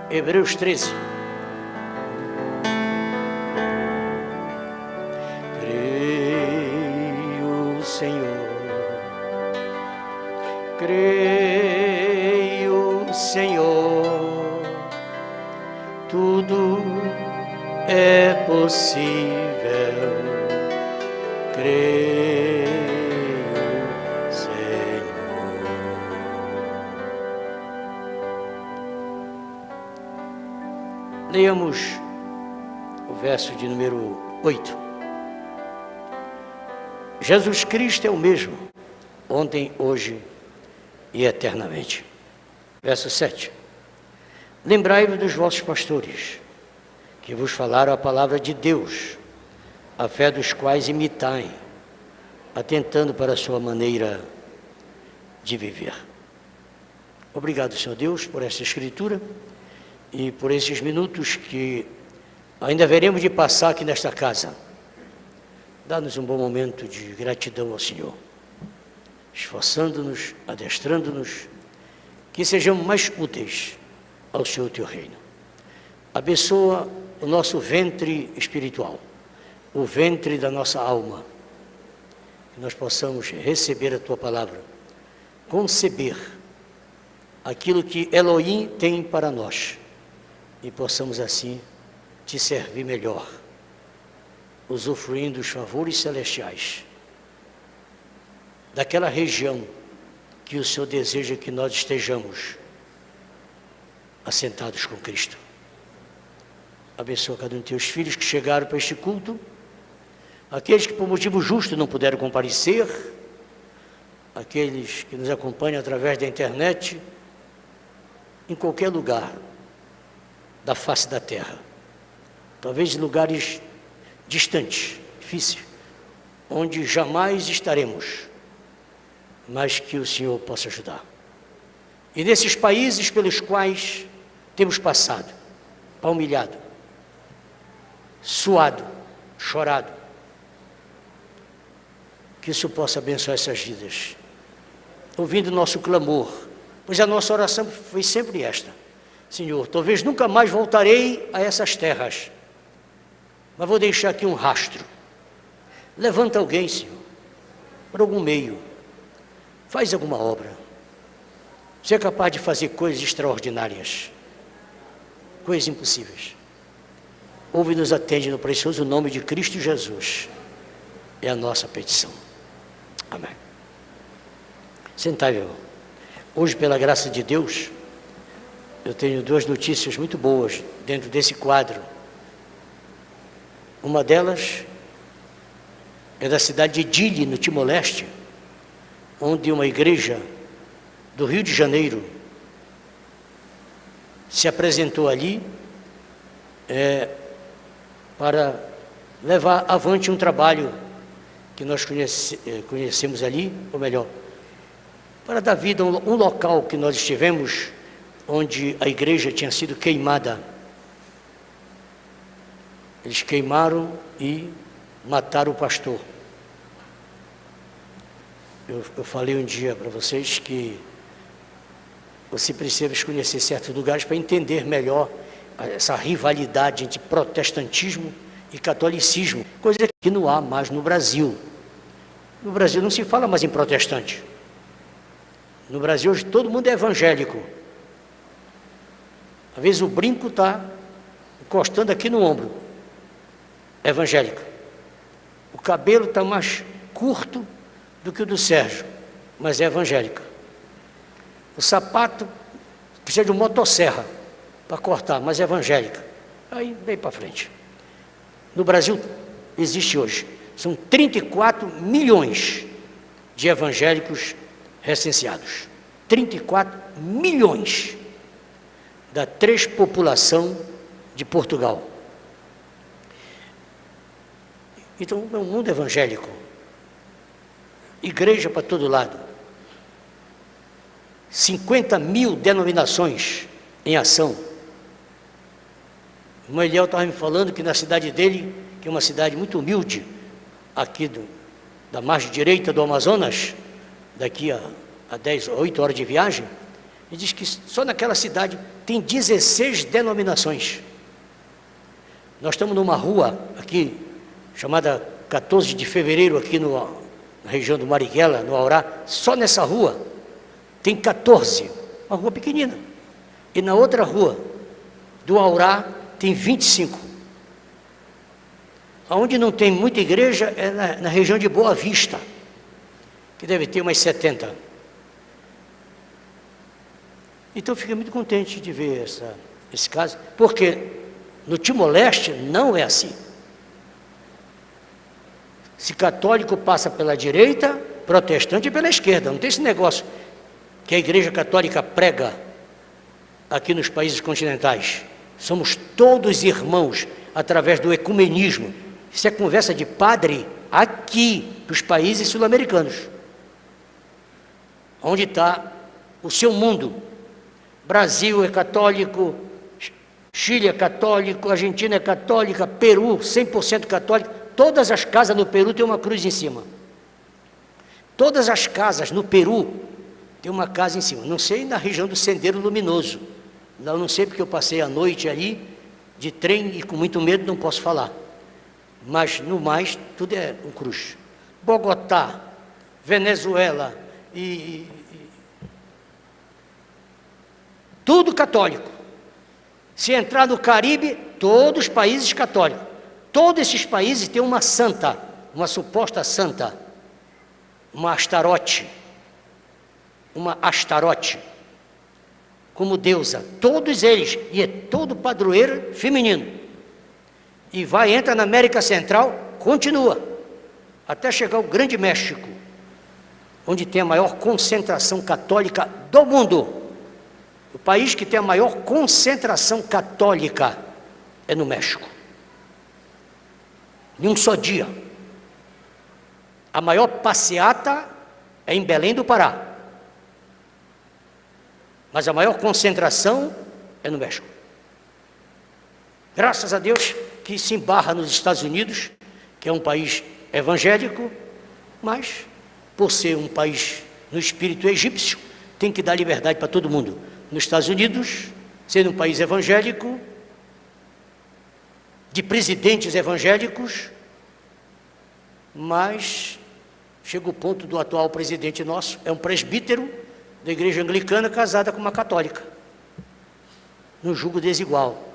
Hebreus 13. Creio, Senhor, creio, Senhor, tudo é possível. Creio, Senhor. Leamos o verso de número 8. Jesus Cristo é o mesmo, ontem, hoje e eternamente. Verso 7. Lembrai-vos dos vossos pastores, que vos falaram a palavra de Deus, a fé dos quais imitai, atentando para a sua maneira de viver. Obrigado, Senhor Deus, por essa escritura e por esses minutos que ainda veremos de passar aqui nesta casa. Dá-nos um bom momento de gratidão ao Senhor, esforçando-nos, adestrando-nos, que sejamos mais úteis ao Senhor teu reino. Abençoa o nosso ventre espiritual, o ventre da nossa alma, que nós possamos receber a tua palavra, conceber aquilo que Elohim tem para nós e possamos assim te servir melhor, usufruindo os favores celestiais daquela região que o Senhor deseja que nós estejamos assentados com Cristo. Abençoa cada um dos teus filhos que chegaram para este culto, aqueles que por motivo justo não puderam comparecer, aqueles que nos acompanham através da internet, em qualquer lugar da face da terra, talvez em lugares distantes, difíceis, onde jamais estaremos, mas que o Senhor possa ajudar. E nesses países pelos quais temos passado, palmilhado, suado, chorado, que o Senhor possa abençoar essas vidas, ouvindo o nosso clamor, pois a nossa oração foi sempre esta: Senhor, talvez nunca mais voltarei a essas terras, mas vou deixar aqui um rastro. Levanta alguém, Senhor, por algum meio, faz alguma obra. Você é capaz de fazer coisas extraordinárias, coisas impossíveis. Ouve e nos atende no precioso nome de Cristo Jesus. É a nossa petição. Amém. Sentai, meu irmão. Hoje, pela graça de Deus, eu tenho duas notícias muito boas dentro desse quadro. Uma delas é da cidade de Dili, no Timor-Leste, onde uma igreja do Rio de Janeiro se apresentou ali para levar avante um trabalho que nós conhecemos ali, ou melhor, para dar vida a um local que nós estivemos, onde a igreja tinha sido queimada. Eles queimaram e mataram o pastor. Eu falei um dia para vocês que você precisa conhecer certos lugares para entender melhor essa rivalidade entre protestantismo e catolicismo, coisa que não há mais no Brasil. No Brasil não se fala mais em protestante. No Brasil hoje todo mundo é evangélico. Às vezes o brinco está encostando aqui no ombro. Evangélico. O cabelo está mais curto do que o do Sérgio, mas é evangélico. O sapato precisa de uma motosserra para cortar, mas é evangélica. Aí vem para frente. No Brasil existe hoje, são 34 milhões de evangélicos recenseados. 34 milhões da população de Portugal. Então é um mundo evangélico. Igreja para todo lado. 50 mil denominações em ação. O irmão Eliel estava me falando que na cidade dele, que é uma cidade muito humilde, aqui da margem direita do Amazonas, daqui a 8 horas de viagem, E diz que só naquela cidade tem 16 denominações. Nós estamos numa rua aqui, chamada 14 de fevereiro, aqui na região do Marighella, no Aurá. Só nessa rua tem 14, uma rua pequenina. E na outra rua, do Aurá, tem 25. Onde não tem muita igreja é na região de Boa Vista, que deve ter umas 70. Então eu fiquei muito contente de ver esse caso, porque no Timor-Leste não é assim. Se católico passa pela direita, protestante pela esquerda. Não tem esse negócio que a Igreja Católica prega aqui nos países continentais. Somos todos irmãos através do ecumenismo. Isso é conversa de padre aqui, dos países sul-americanos. Onde está o seu mundo. Brasil é católico, Chile é católico, Argentina é católica, Peru 100% católico. Todas as casas no Peru tem uma cruz em cima. Todas as casas no Peru tem uma casa em cima. Não sei na região do Sendeiro Luminoso. Eu não sei porque eu passei a noite ali de trem e com muito medo não posso falar. Mas no mais tudo é um cruz. Bogotá, Venezuela tudo católico. Se entrar no Caribe, todos os países católicos. Todos esses países têm uma santa, uma suposta santa, uma Astarote, como deusa. Todos eles, e é todo padroeiro feminino. E entra na América Central, continua, até chegar ao Grande México, onde tem a maior concentração católica do mundo. O país que tem a maior concentração católica é no México. Em um só dia. A maior passeata é em Belém do Pará. Mas a maior concentração é no México. Graças a Deus que se embarra nos Estados Unidos, que é um país evangélico, mas por ser um país no espírito egípcio, tem que dar liberdade para todo mundo. Nos Estados Unidos, sendo um país evangélico, de presidentes evangélicos, mas chega o ponto do atual presidente nosso, é um presbítero da igreja anglicana casada com uma católica, num julgo desigual.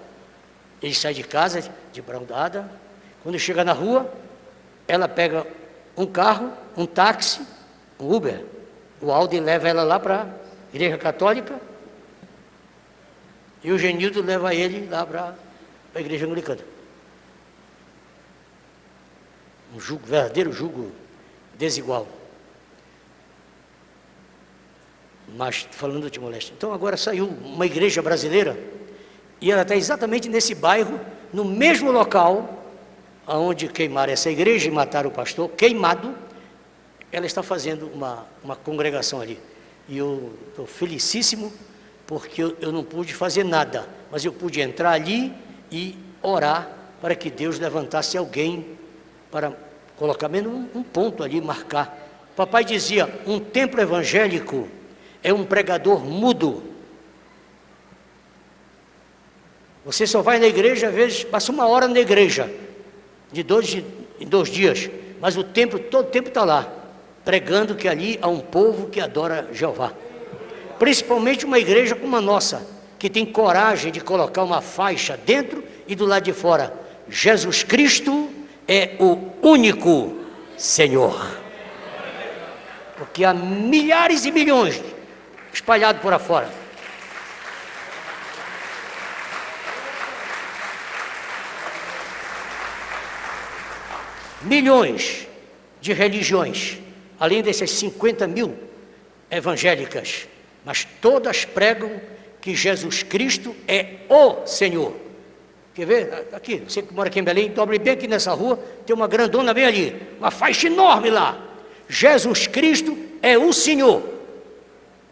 Ele sai de casa de braudada, quando chega na rua, ela pega um carro, um táxi, um Uber, o Audi leva ela lá para a igreja católica, e o Genildo leva ele lá para a igreja anglicana. Um julgo, verdadeiro julgo desigual. Mas falando do Timor-Leste. Então agora saiu uma igreja brasileira e ela está exatamente nesse bairro, no mesmo local onde queimaram essa igreja e mataram o pastor, queimado. Ela está fazendo uma congregação ali. E eu estou felicíssimo porque eu não pude fazer nada, mas eu pude entrar ali e orar para que Deus levantasse alguém para colocar menos um ponto ali, marcar. Papai dizia, um templo evangélico é um pregador mudo. Você só vai na igreja, às vezes, passa uma hora na igreja, de 2 em 2 dias, mas o templo, todo o tempo está lá, pregando que ali há um povo que adora Jeová. Principalmente uma igreja como a nossa, que tem coragem de colocar uma faixa dentro e do lado de fora. Jesus Cristo é o único Senhor. Porque há milhares e milhões espalhados por afora. Milhões de religiões, além dessas 50 mil evangélicas, mas todas pregam que Jesus Cristo é o Senhor. Quer ver? Aqui, você que mora aqui em Belém, dobre bem aqui nessa rua, tem uma grandona bem ali, uma faixa enorme lá. Jesus Cristo é o Senhor.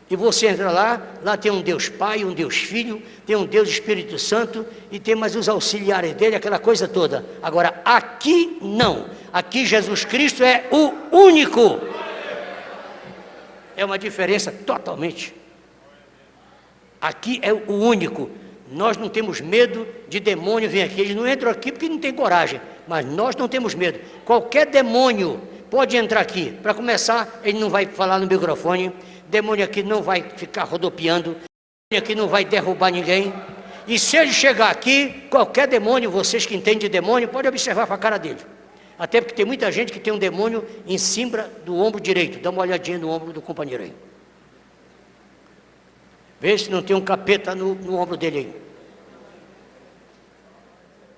E você entra lá tem um Deus Pai, um Deus Filho, tem um Deus Espírito Santo e tem mais os auxiliares dele, aquela coisa toda. Agora, aqui não. Aqui Jesus Cristo é o único. É uma diferença totalmente. Aqui é o único. Nós não temos medo de demônio vir aqui. Eles não entram aqui porque não tem coragem, mas nós não temos medo. Qualquer demônio pode entrar aqui. Para começar, ele não vai falar no microfone. Demônio aqui não vai ficar rodopiando. Demônio aqui não vai derrubar ninguém. E se ele chegar aqui, qualquer demônio, vocês que entendem de demônio, podem observar para a cara dele. Até porque tem muita gente que tem um demônio em cima do ombro direito. Dá uma olhadinha no ombro do companheiro aí. Vê se não tem um capeta no ombro dele aí.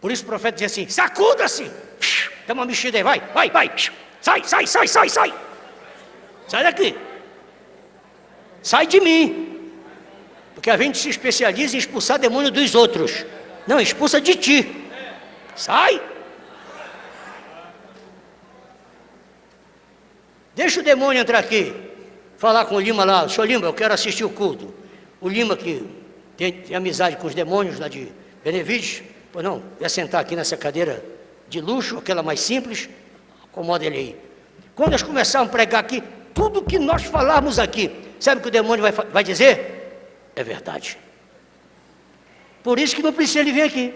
Por isso o profeta diz assim: sacuda-se! Dá uma mexida aí, vai! Sai! Sai daqui! Sai de mim! Porque a gente se especializa em expulsar demônio dos outros. Não, expulsa de ti. Sai! Deixa o demônio entrar aqui. Falar com o Lima lá: senhor Lima, eu quero assistir o culto. O Lima, que tem amizade com os demônios lá de Benevides, pois não, ia sentar aqui nessa cadeira de luxo, aquela mais simples, acomoda ele aí. Quando nós começarmos a pregar aqui, tudo que nós falarmos aqui, sabe o que o demônio vai dizer? É verdade. Por isso que não precisa ele vir aqui.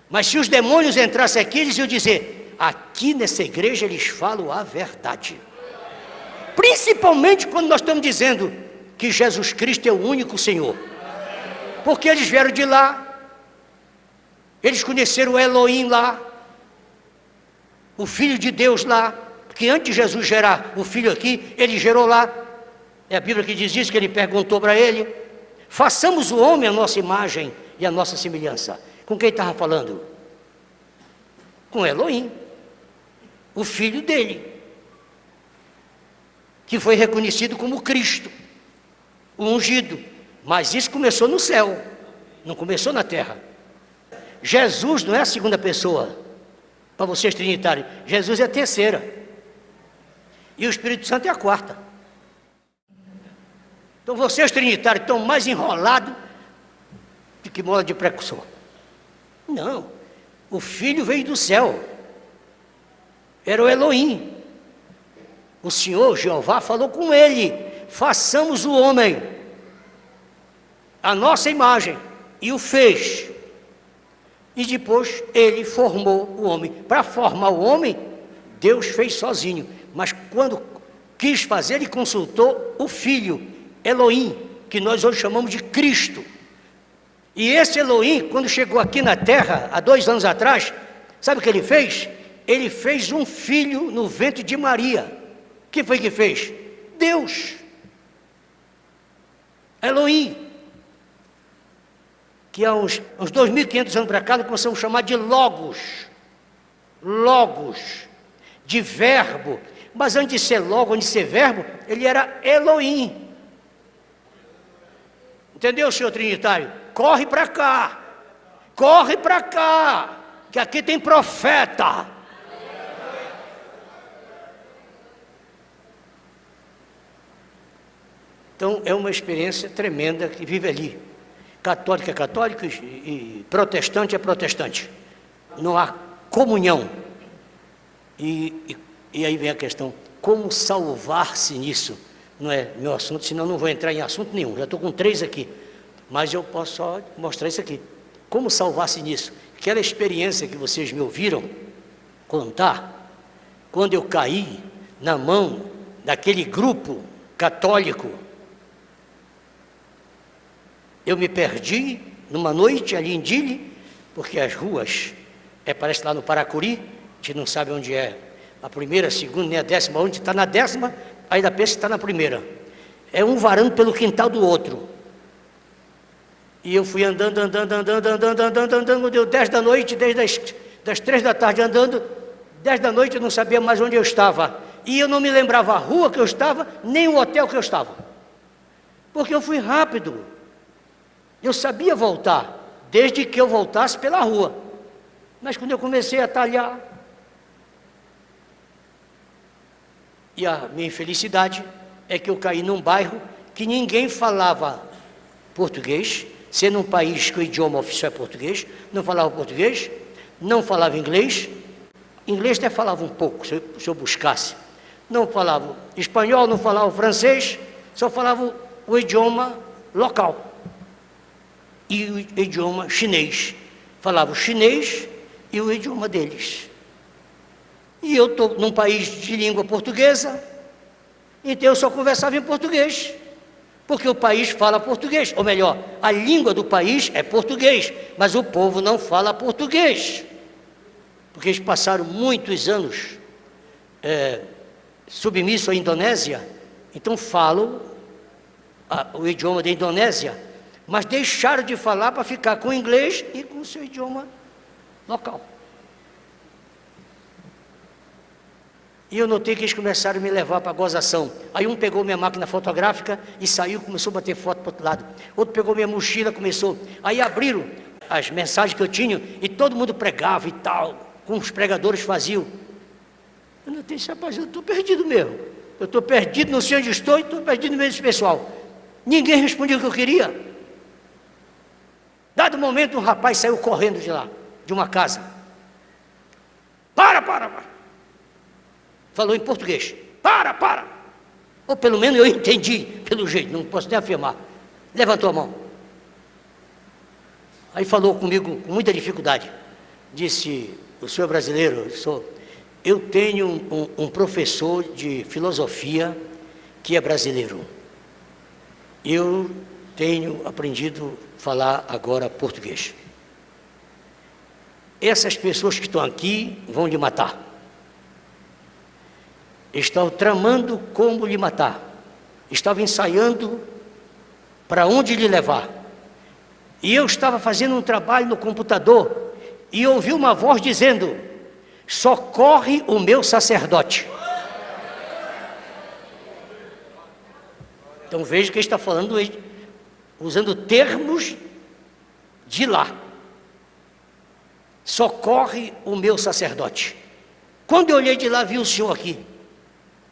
Mas se os demônios entrassem aqui, eles iam dizer: aqui nessa igreja eles falam a verdade. Principalmente quando nós estamos dizendo que Jesus Cristo é o único Senhor. Porque eles vieram de lá, eles conheceram o Elohim lá, o Filho de Deus lá, porque antes de Jesus gerar o Filho aqui, ele gerou lá. É a Bíblia que diz isso, que ele perguntou para ele: façamos o homem a nossa imagem e a nossa semelhança. Com quem estava falando? Com Elohim, o Filho dele, que foi reconhecido como Cristo, o ungido. Mas isso começou no céu, não começou na terra. Jesus não é a segunda pessoa, para vocês trinitários. Jesus é a terceira, e o Espírito Santo é a quarta. Então vocês trinitários estão mais enrolados do que mola de precursor. Não, o Filho veio do céu, era o Elohim. O Senhor Jeová falou com ele: façamos o homem a nossa imagem, e o fez. E depois ele formou o homem. Para formar o homem, Deus fez sozinho, mas quando quis fazer, ele consultou o Filho, Elohim, que nós hoje chamamos de Cristo. E esse Elohim, quando chegou aqui na terra, há 2 anos atrás, sabe o que ele fez? Ele fez um filho no ventre de Maria. Quem foi que fez? Deus. Elohim. Que há uns 2.500 anos para cá, nós começamos a chamar de Logos. Logos. De verbo. Mas antes de ser logo, antes de ser verbo, ele era Elohim. Entendeu, senhor trinitário? Corre para cá. Corre para cá. Que aqui tem profeta. Então é uma experiência tremenda que vive ali. Católico é católico e protestante é protestante. Não há comunhão. E aí vem a questão: como salvar-se nisso? Não é meu assunto, senão não vou entrar em assunto nenhum. Já estou com 3 aqui, mas eu posso só mostrar isso aqui. Como salvar-se nisso? Aquela experiência que vocês me ouviram contar, quando eu caí na mão daquele grupo católico. Eu me perdi numa noite ali em Dili, porque as ruas, parece lá no Paracuri, a gente não sabe onde é a primeira, a segunda, nem a 10ª, onde está na 10ª, ainda pensa que está na primeira. É um varando pelo quintal do outro. E eu fui andando, deu 10 da noite, desde das 3 da tarde andando, 10 da noite eu não sabia mais onde eu estava. E eu não me lembrava a rua que eu estava, nem o hotel que eu estava. Porque eu fui rápido. Eu sabia voltar, desde que eu voltasse pela rua. Mas quando eu comecei a talhar, e a minha infelicidade é que eu caí num bairro que ninguém falava português, sendo um país que o idioma oficial é português, não falava português, não falava inglês. Inglês até falava um pouco, se eu buscasse. Não falava espanhol, não falava francês, só falava o idioma local. E o idioma chinês. Falava o chinês e o idioma deles. E eu estou num país de língua portuguesa, então eu só conversava em português, porque o país fala português, ou melhor, a língua do país é português, mas o povo não fala português, porque eles passaram muitos anos submissos à Indonésia, então falam o idioma da Indonésia, mas deixaram de falar para ficar com o inglês e com o seu idioma local. E eu notei que eles começaram a me levar para a gozação. Aí um pegou minha máquina fotográfica e saiu, começou a bater foto para o outro lado. Outro pegou minha mochila, começou. Aí abriram as mensagens que eu tinha e todo mundo pregava e tal, como os pregadores faziam. Eu notei, rapaz, eu estou perdido mesmo. Eu estou perdido, não sei onde estou e estou perdido no meio desse pessoal. Ninguém respondia o que eu queria. Dado momento, um rapaz saiu correndo de lá, de uma casa. Para. Falou em português. Para. Ou pelo menos eu entendi, pelo jeito, não posso nem afirmar. Levantou a mão. Aí falou comigo com muita dificuldade. Disse, o senhor brasileiro, eu tenho um professor de filosofia que é brasileiro. Eu tenho aprendido a falar agora português. Essas pessoas que estão aqui vão lhe matar. Estava tramando como lhe matar, estava ensaiando para onde lhe levar, e eu estava fazendo um trabalho no computador, e ouvi uma voz dizendo, socorre o meu sacerdote. Então veja que ele está falando, usando termos de lá, socorre o meu sacerdote. Quando eu olhei de lá, vi o senhor aqui.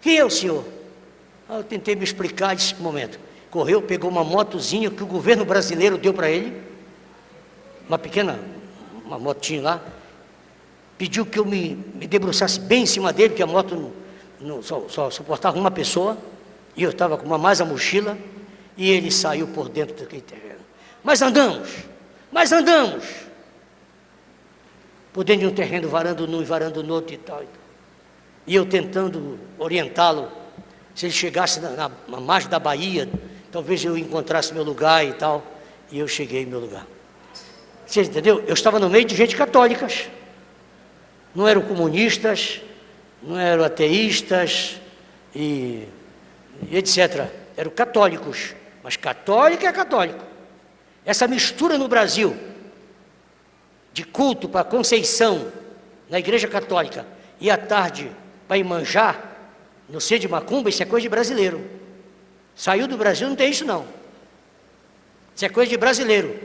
Quem é o senhor? Eu tentei me explicar nesse momento. Correu, pegou uma motozinha que o governo brasileiro deu para ele, uma motinha lá, pediu que eu me debruçasse bem em cima dele, porque a moto só suportava uma pessoa, e eu estava com mais a mochila, e ele saiu por dentro daquele terreno. Mas andamos, por dentro de um terreno, varando num e varando no outro e tal. E eu tentando orientá-lo, se ele chegasse na margem da Bahia, talvez eu encontrasse meu lugar e tal, e eu cheguei no meu lugar. Você entendeu? Eu estava no meio de gente católicas, não eram comunistas, não eram ateístas, e etc. Eram católicos, mas católico é católico. Essa mistura no Brasil, de culto para Conceição, na igreja católica, e à tarde para Iemanjá, no centro de Macumba, isso é coisa de brasileiro. Saiu do Brasil, não tem isso não. Isso é coisa de brasileiro.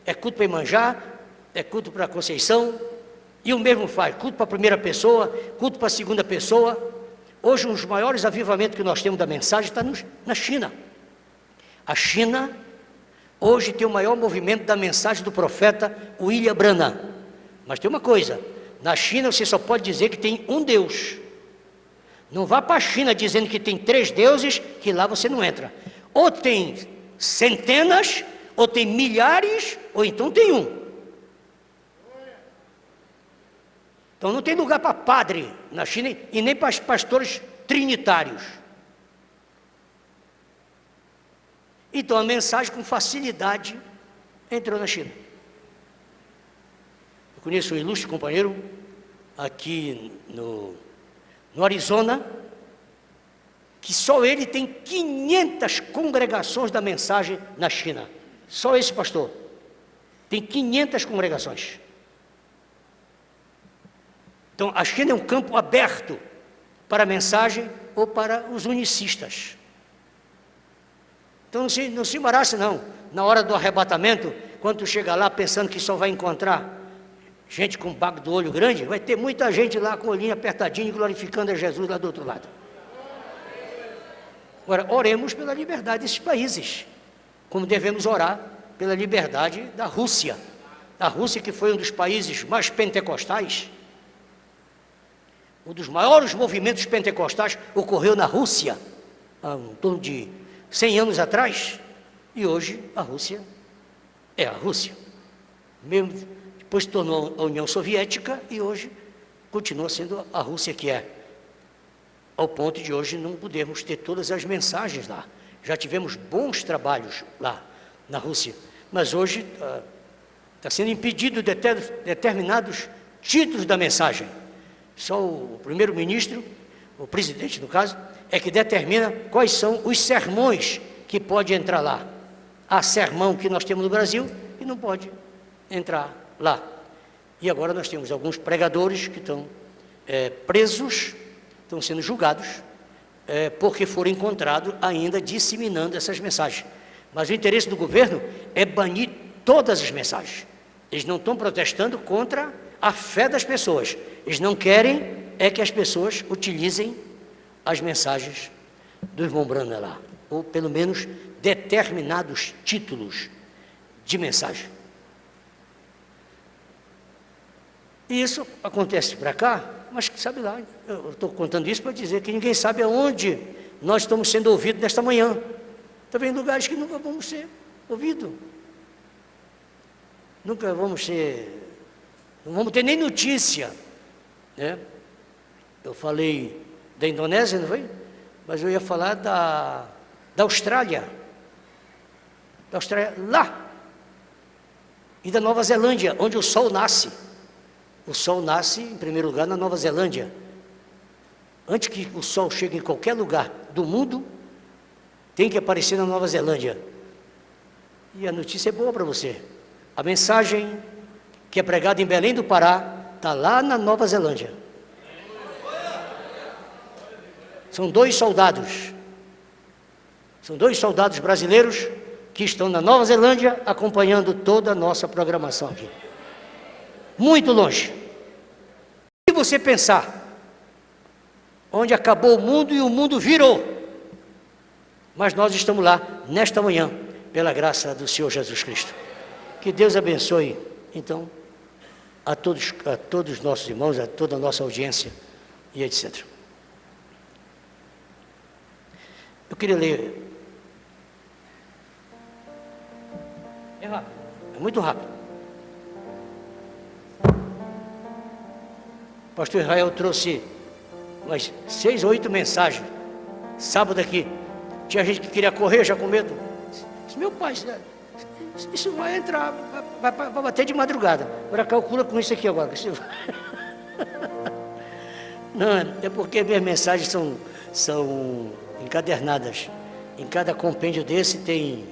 É culto para Iemanjá, é culto para Conceição, e o mesmo faz, culto para a primeira pessoa, culto para a segunda pessoa. Hoje, um dos maiores avivamentos que nós temos da mensagem está na China. A China, hoje, tem o maior movimento da mensagem do profeta William Branham. Mas tem uma coisa, na China você só pode dizer que tem um Deus. Não vá para a China dizendo que tem 3 deuses, que lá você não entra. Ou tem centenas, ou tem milhares, ou então tem um. Então não tem lugar para padre na China e nem para pastores trinitários. Então a mensagem com facilidade entrou na China. Eu conheço um ilustre companheiro aqui no Arizona, que só ele tem 500 congregações da mensagem na China. Só esse pastor tem 500 congregações. Então a China é um campo aberto para a mensagem ou para os unicistas. Então não se embarace não, na hora do arrebatamento, quando tu chega lá pensando que só vai encontrar gente com bago do olho grande, vai ter muita gente lá com o olhinho apertadinho, glorificando a Jesus lá do outro lado. Agora, oremos pela liberdade desses países, como devemos orar pela liberdade da Rússia. A Rússia, que foi um dos países mais pentecostais, um dos maiores movimentos pentecostais ocorreu na Rússia, há em torno de 100 anos atrás, E hoje a Rússia é a Rússia. Mesmo depois se tornou a União Soviética e hoje continua sendo a Rússia que é. Ao ponto de hoje não podermos ter todas as mensagens lá. Já tivemos bons trabalhos lá na Rússia, mas hoje está sendo impedido determinados títulos da mensagem. Só o primeiro-ministro, o presidente no caso, é que determina quais são os sermões que pode entrar lá. Há sermão que nós temos no Brasil e não pode entrar lá. E agora nós temos alguns pregadores que estão presos, estão sendo julgados, porque foram encontrados ainda disseminando essas mensagens. Mas o interesse do governo é banir todas as mensagens. Eles não estão protestando contra a fé das pessoas. Eles não querem que as pessoas utilizem as mensagens do irmão Branham lá, ou pelo menos determinados títulos de mensagem. E isso acontece para cá, mas sabe lá, eu estou contando isso para dizer que ninguém sabe aonde nós estamos sendo ouvidos nesta manhã. Também em lugares que nunca vamos ser ouvidos. Nunca vamos ser, não vamos ter nem notícia, né? Eu falei da Indonésia, não foi? Mas eu ia falar da Austrália. Da Austrália, lá. E da Nova Zelândia, onde o sol nasce. O sol nasce, em primeiro lugar, na Nova Zelândia. Antes que o sol chegue em qualquer lugar do mundo, tem que aparecer na Nova Zelândia. E a notícia é boa para você. A mensagem que é pregada em Belém do Pará está lá na Nova Zelândia. São dois soldados brasileiros que estão na Nova Zelândia acompanhando toda a nossa programação aqui. Muito longe. Se você pensar, onde acabou o mundo e o mundo virou, mas nós estamos lá nesta manhã, pela graça do Senhor Jesus Cristo. Que Deus abençoe, então, a todos os nossos irmãos, a toda a nossa audiência e etc. Eu queria ler. É rápido, é muito rápido. O pastor Israel trouxe umas 6 ou 8 mensagens, sábado aqui. Tinha gente que queria correr já com medo. Disse, meu pai, isso vai entrar, vai bater de madrugada. Agora calcula com isso aqui agora. Não, é porque minhas mensagens são encadernadas. Em cada compêndio desse tem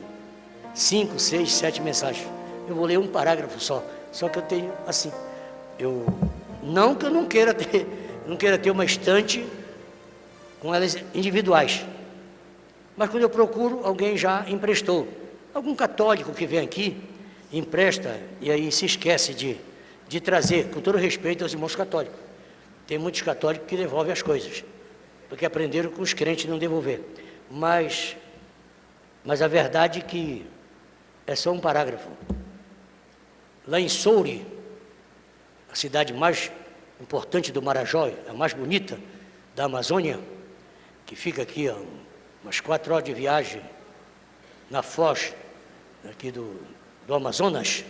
5, 6, 7 mensagens. Eu vou ler um parágrafo só que eu tenho assim. Não que eu não queira ter uma estante com elas individuais. Mas quando eu procuro, alguém já emprestou. Algum católico que vem aqui, empresta, e aí se esquece de trazer, com todo respeito aos irmãos católicos. Tem muitos católicos que devolvem as coisas, porque aprenderam com os crentes não devolver. Mas a verdade é que é só um parágrafo. Lá em Soure, a cidade mais importante do Marajó, a mais bonita da Amazônia, que fica aqui a umas 4 horas de viagem na foz aqui do Amazonas,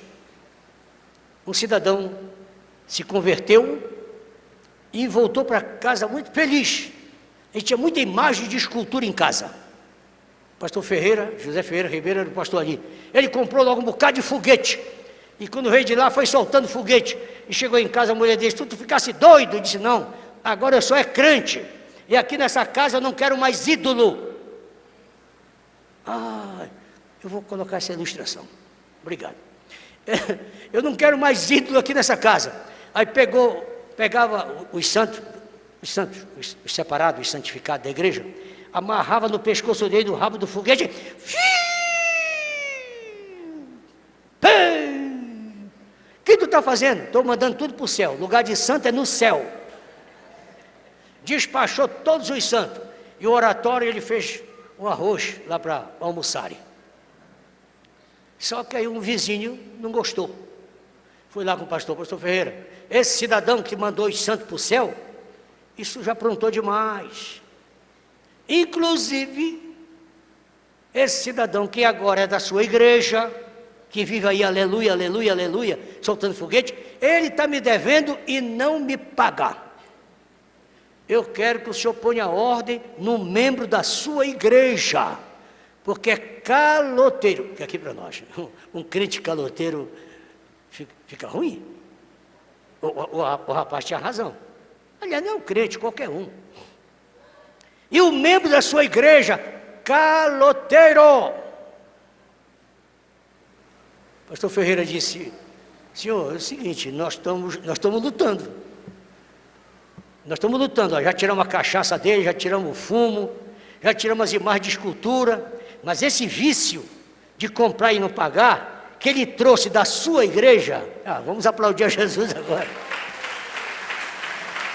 um cidadão se converteu e voltou para casa muito feliz. Ele tinha muita imagem de escultura em casa. O pastor José Ferreira Ribeiro era o pastor ali. Ele comprou logo um bocado de foguete. E quando veio de lá, foi soltando foguete. E chegou em casa, a mulher disse, tu ficasse doido? Ele disse, não, agora eu só crente. E aqui nessa casa eu não quero mais ídolo. Eu vou colocar essa ilustração. Obrigado. Eu não quero mais ídolo aqui nessa casa. Aí pegava os santos, os separados, os santificados da igreja, amarrava no pescoço dele, no rabo do foguete. O que tu está fazendo? Estou mandando tudo para o céu. Lugar de santo é no céu. Despachou todos os santos. E o oratório ele fez um arroz lá para almoçarem. Só que aí um vizinho não gostou. Fui lá com o pastor Ferreira. Esse cidadão que mandou os santos para o céu, isso já aprontou demais. Inclusive, Esse cidadão que agora é da sua igreja, que vive aí, aleluia, aleluia, aleluia, soltando foguete, ele está me devendo e não me paga. Eu quero que o senhor ponha ordem no membro da sua igreja, porque é caloteiro, que aqui para nós, um crente caloteiro fica ruim. O rapaz tinha razão. Aliás, não é um crente, qualquer um. E o membro da sua igreja, caloteiro. Pastor Ferreira disse: senhor, é o seguinte, nós estamos lutando. Nós estamos lutando, ó, já tiramos a cachaça dele, já tiramos o fumo, já tiramos as imagens de escultura, mas esse vício de comprar e não pagar, que ele trouxe da sua igreja, vamos aplaudir a Jesus agora,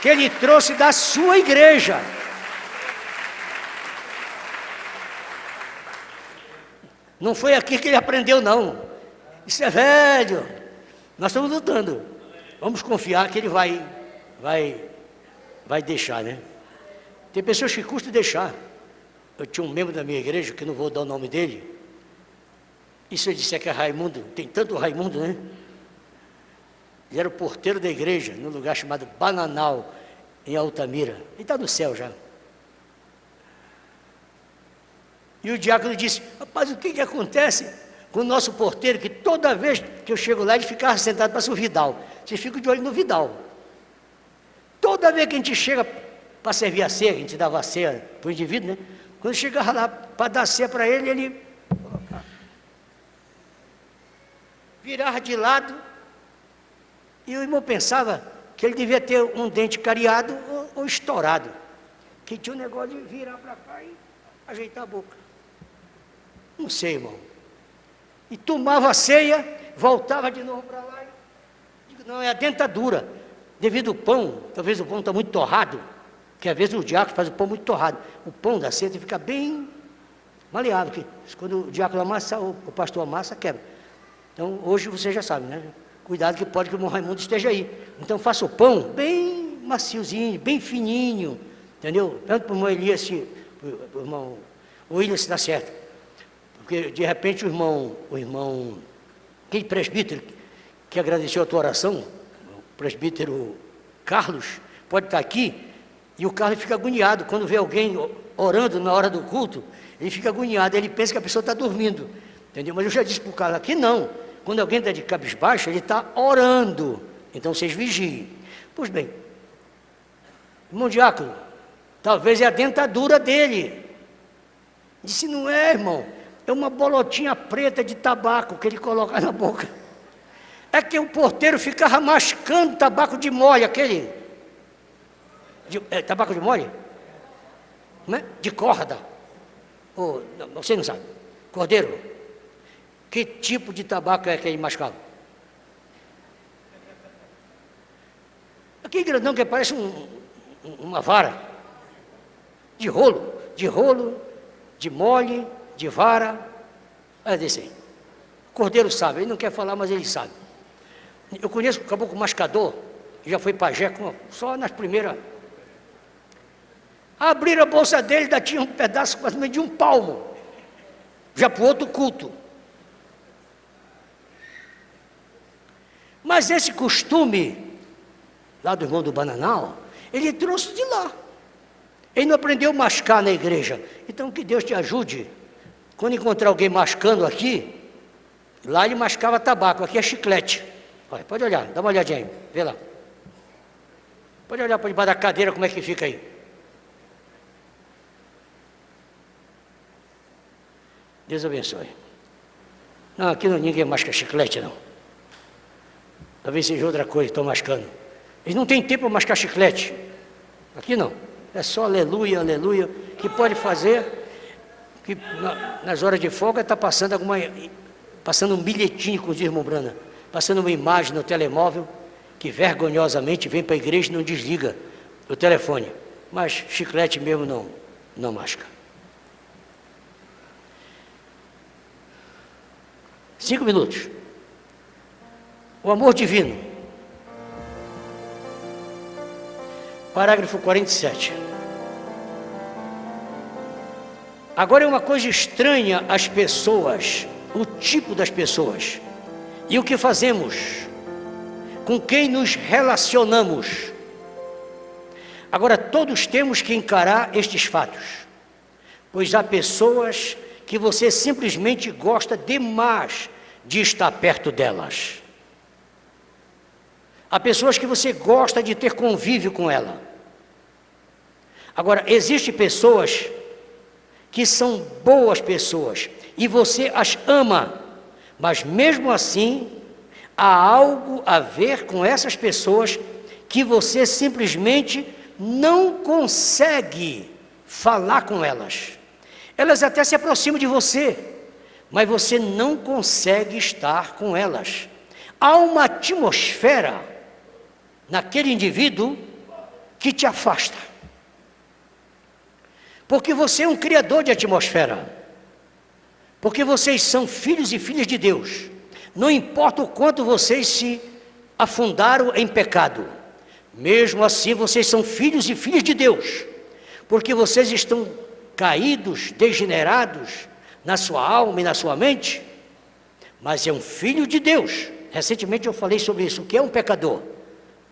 que ele trouxe da sua igreja, não foi aqui que ele aprendeu não, isso é velho, nós estamos lutando, vamos confiar que ele vai deixar, né? Tem pessoas que custa deixar. Eu tinha um membro da minha igreja, que não vou dar o nome dele, e se eu disser que é Raimundo, tem tanto Raimundo, né? Ele era o porteiro da igreja, num lugar chamado Bananal, em Altamira. Ele está no céu já. E o diácono disse: rapaz, o que acontece com o nosso porteiro, que toda vez que eu chego lá, ele ficava sentado para o Vidal. Vocês ficam de olho no Vidal. Toda vez que a gente chega para servir a ceia, a gente dava a ceia para o indivíduo, né? Quando chegava lá para dar a ceia para ele, ele virava de lado, e o irmão pensava que ele devia ter um dente cariado ou estourado, que tinha um negócio de virar para cá e ajeitar a boca. Não sei, irmão. E tomava a ceia, voltava de novo para lá, e digo, não, é a dentadura. Devido ao pão, talvez o pão está muito torrado, que às vezes o diácono faz o pão muito torrado. O pão da ceia fica bem maleável, que quando o diácono amassa, o pastor amassa, quebra. Então hoje você já sabe, né? Cuidado que pode que o irmão Raimundo esteja aí. Então faça o pão bem maciozinho, bem fininho, entendeu? Tanto para o irmão Elias, o irmão William se dá certo. Porque de repente o irmão, aquele presbítero que agradeceu a tua oração, presbítero Carlos, pode estar aqui, e o Carlos fica agoniado, quando vê alguém orando na hora do culto, ele fica agoniado, ele pensa que a pessoa está dormindo, entendeu? Mas eu já disse para o Carlos aqui, não, quando alguém está de cabisbaixo, ele está orando, então vocês vigiem. Pois bem, irmão diácono, talvez é a dentadura dele. Disse, não é, irmão, é uma bolotinha preta de tabaco que ele coloca na boca. É que o porteiro ficava mascando tabaco de mole, aquele. Tabaco de mole? Né? De corda. Não, você não sabe. Cordeiro. Que tipo de tabaco é que ele mascava? Aquele grandão que parece uma vara. De rolo, de mole, de vara. É desse aí. O cordeiro sabe, ele não quer falar, mas ele sabe. Eu conheço o caboclo mascador, que já foi pajé, só nas primeiras. Abriram a bolsa dele, ainda tinha um pedaço quase de um palmo, já para o outro culto. Mas esse costume, lá do irmão do Bananal, ele trouxe de lá. Ele não aprendeu a mascar na igreja. Então que Deus te ajude. Quando encontrar alguém mascando aqui, lá ele mascava tabaco, aqui é chiclete. Olha, pode olhar, dá uma olhadinha aí, vê lá. Pode olhar para debaixo da cadeira como é que fica aí. Deus abençoe. Não, aqui não, ninguém masca chiclete, não. Talvez seja outra coisa que estão mascando. Eles não têm tempo para mascar chiclete. Aqui não. É só aleluia, aleluia, que pode fazer, que nas horas de folga está passando um bilhetinho com os irmãos Brana, passando uma imagem no telemóvel, que vergonhosamente vem para a igreja e não desliga o telefone. Mas chiclete mesmo não masca. 5 minutos. O amor divino. Parágrafo 47. Agora é uma coisa estranha as pessoas, o tipo das pessoas e o que fazemos, com quem nos relacionamos. Agora todos temos que encarar estes fatos, pois há pessoas que você simplesmente gosta demais de estar perto delas. Há pessoas que você gosta de ter convívio com ela. Agora, existem pessoas que são boas pessoas e você as ama, mas mesmo assim há algo a ver com essas pessoas que você simplesmente não consegue falar com elas. Elas até se aproximam de você, mas você não consegue estar com elas. Há uma atmosfera naquele indivíduo que te afasta. Porque você é um criador de atmosfera. Porque vocês são filhos e filhas de Deus. Não importa o quanto vocês se afundaram em pecado, mesmo assim vocês são filhos e filhas de Deus. Porque vocês estão caídos, degenerados na sua alma e na sua mente, mas é um filho de Deus. Recentemente eu falei sobre isso, o que é um pecador.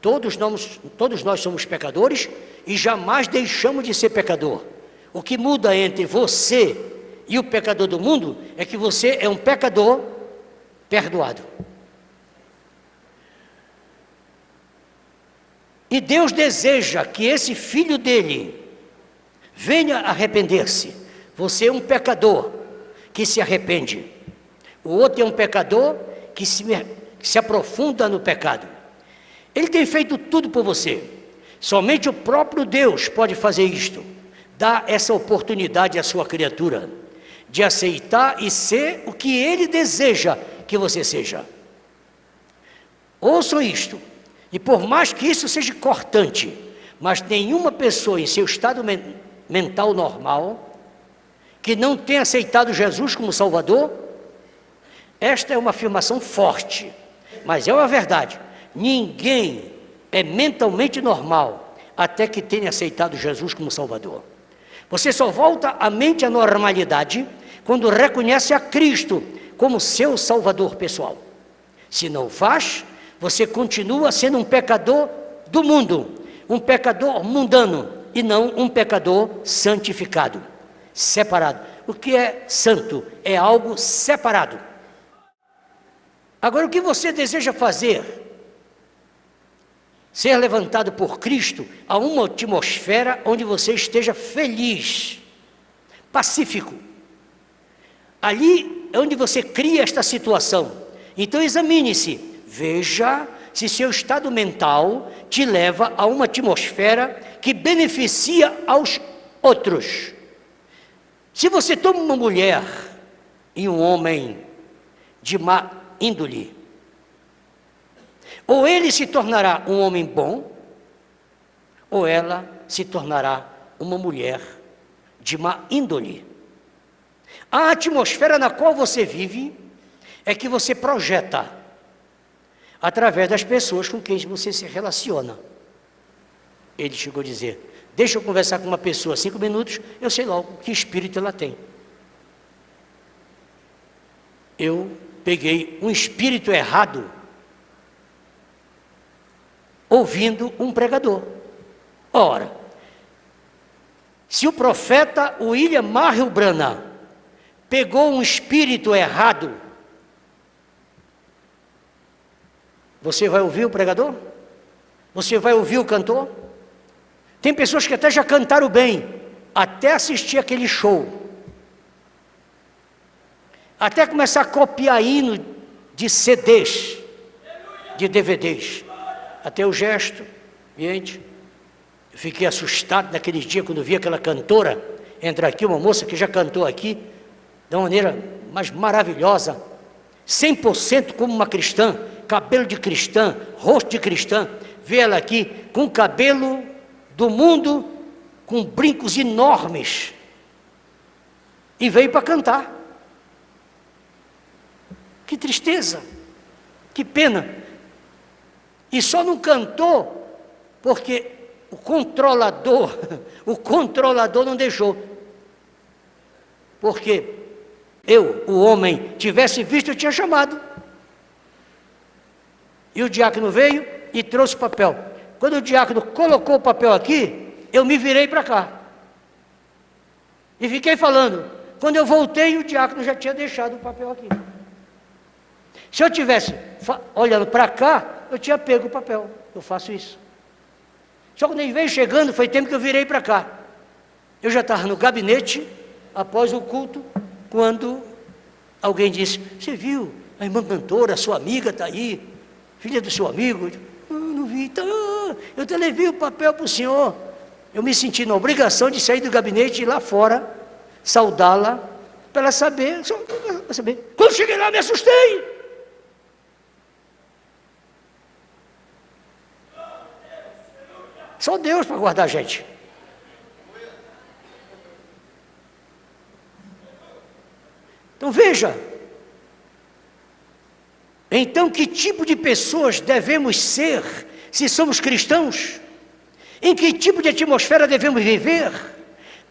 Todos nós somos pecadores e jamais deixamos de ser pecador. O que muda entre você e o pecador do mundo é que você é um pecador perdoado. E Deus deseja que esse filho dele venha arrepender-se. Você é um pecador que se arrepende. O outro é um pecador que se aprofunda no pecado. Ele tem feito tudo por você. Somente o próprio Deus pode fazer isto. Dá essa oportunidade à sua criatura de aceitar e ser o que Ele deseja que você seja. Ouçam isto. E por mais que isso seja cortante, mas nenhuma pessoa em seu estado mental normal, que não tenha aceitado Jesus como Salvador, esta é uma afirmação forte, mas é uma verdade. Ninguém é mentalmente normal até que tenha aceitado Jesus como Salvador. Você só volta a mente à normalidade quando reconhece a Cristo como seu Salvador pessoal. Se não faz, você continua sendo um pecador do mundo, um pecador mundano e não um pecador santificado, separado. O que é santo? É algo separado. Agora, o que você deseja fazer? Ser levantado por Cristo a uma atmosfera onde você esteja feliz, pacífico. Ali é onde você cria esta situação. Então examine-se, veja se seu estado mental te leva a uma atmosfera que beneficia aos outros. Se você toma uma mulher e um homem de má índole, ou ele se tornará um homem bom, ou ela se tornará uma mulher de má índole. A atmosfera na qual você vive é que você projeta através das pessoas com quem você se relaciona. Ele chegou a dizer, deixa eu conversar com uma pessoa 5 minutos, eu sei logo que espírito ela tem. Eu peguei um espírito errado ouvindo um pregador. Ora, se o profeta William Marshall Branham pegou um espírito errado, você vai ouvir o pregador? Você vai ouvir o cantor? Tem pessoas que até já cantaram bem, até assistir aquele show, até começar a copiar hino de CDs, de DVDs. Até o gesto, gente, eu fiquei assustado naquele dia quando vi aquela cantora entrar aqui, uma moça que já cantou aqui, de uma maneira mais maravilhosa, 100% como uma cristã, cabelo de cristã, rosto de cristã, vê ela aqui com cabelo do mundo, com brincos enormes, e veio para cantar. Que tristeza, que pena. E só não cantou porque o controlador não deixou. porque eu, o homem, tivesse visto, eu tinha chamado. E o diácono veio e trouxe o papel. Quando o diácono colocou o papel aqui, eu me virei para cá. E fiquei falando. Quando eu voltei, o diácono já tinha deixado o papel aqui. Se eu tivesse olhando para cá, eu tinha pego o papel. Eu faço isso. Só quando ele veio chegando, foi tempo que eu virei para cá. Eu já estava no gabinete, após o culto, quando alguém disse: você viu, a irmã cantora, sua amiga está aí, filha do seu amigo? Não vi, então, eu até levei o papel para o senhor. Eu me senti na obrigação de sair do gabinete e ir lá fora, saudá-la, para ela saber, Quando cheguei lá, me assustei. Só Deus para guardar a gente. Então veja, então que tipo de pessoas devemos ser se somos cristãos? Em que tipo de atmosfera devemos viver?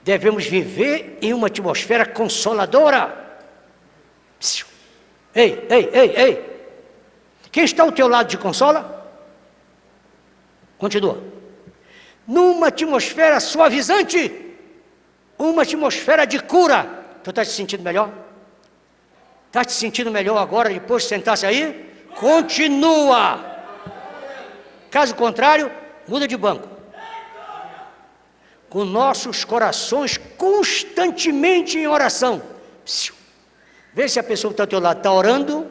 Devemos viver em uma atmosfera consoladora. Ei, quem está ao teu lado te consola? Continua. Numa atmosfera suavizante, uma atmosfera de cura. Tu está te sentindo melhor? Está te sentindo melhor agora, depois de sentar-se aí? Continua. Caso contrário, muda de banco. Com nossos corações constantemente em oração. Vê se a pessoa que está ao teu lado está orando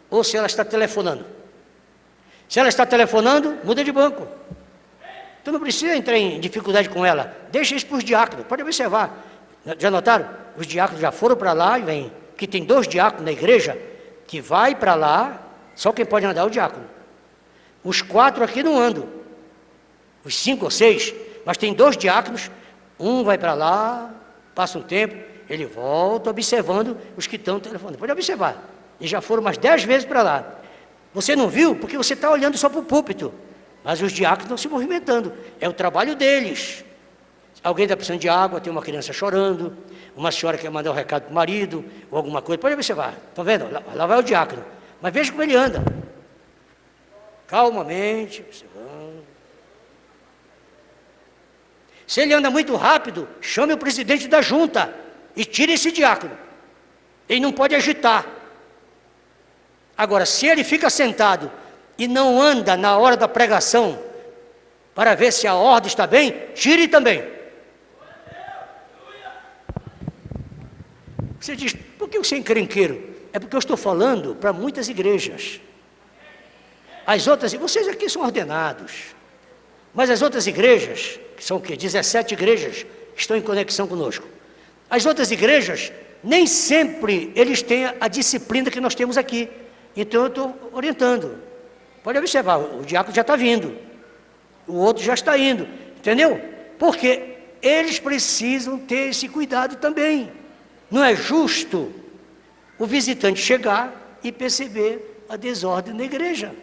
ou se ela está telefonando. Se ela está telefonando, muda de banco. Tu não precisa entrar em dificuldade com ela. Deixa isso para os diáconos. Pode observar. Já notaram? Os diáconos já foram para lá e vêm. Que tem 2 diáconos na igreja que vai para lá, só quem pode andar é o diácono. Os 4 aqui não andam. Os 5 ou 6, mas tem 2 diáconos, um vai para lá, passa um tempo, ele volta observando os que estão telefonando. Pode observar. Eles já foram umas 10 vezes para lá. Você não viu porque você está olhando só para o púlpito. Mas os diáconos estão se movimentando. É o trabalho deles. Alguém está precisando de água, tem uma criança chorando, uma senhora quer mandar um recado para o marido, ou alguma coisa, pode observar. Estão vendo? Lá vai o diácono. Mas veja como ele anda. Calmamente, observando. Se ele anda muito rápido, chame o presidente da junta e tire esse diácono. Ele não pode agitar. Agora, se ele fica sentado e não anda na hora da pregação, para ver se a ordem está bem, tire também. Você diz, por que você é encrenqueiro? É porque eu estou falando para muitas igrejas. As outras, vocês aqui são ordenados, mas as outras igrejas, que são o quê? 17 igrejas que estão em conexão conosco. As outras igrejas, nem sempre eles têm a disciplina que nós temos aqui. Então eu estou orientando. Pode observar, o diácono já está vindo, o outro já está indo, entendeu? Porque eles precisam ter esse cuidado também. Não é justo o visitante chegar e perceber a desordem da igreja.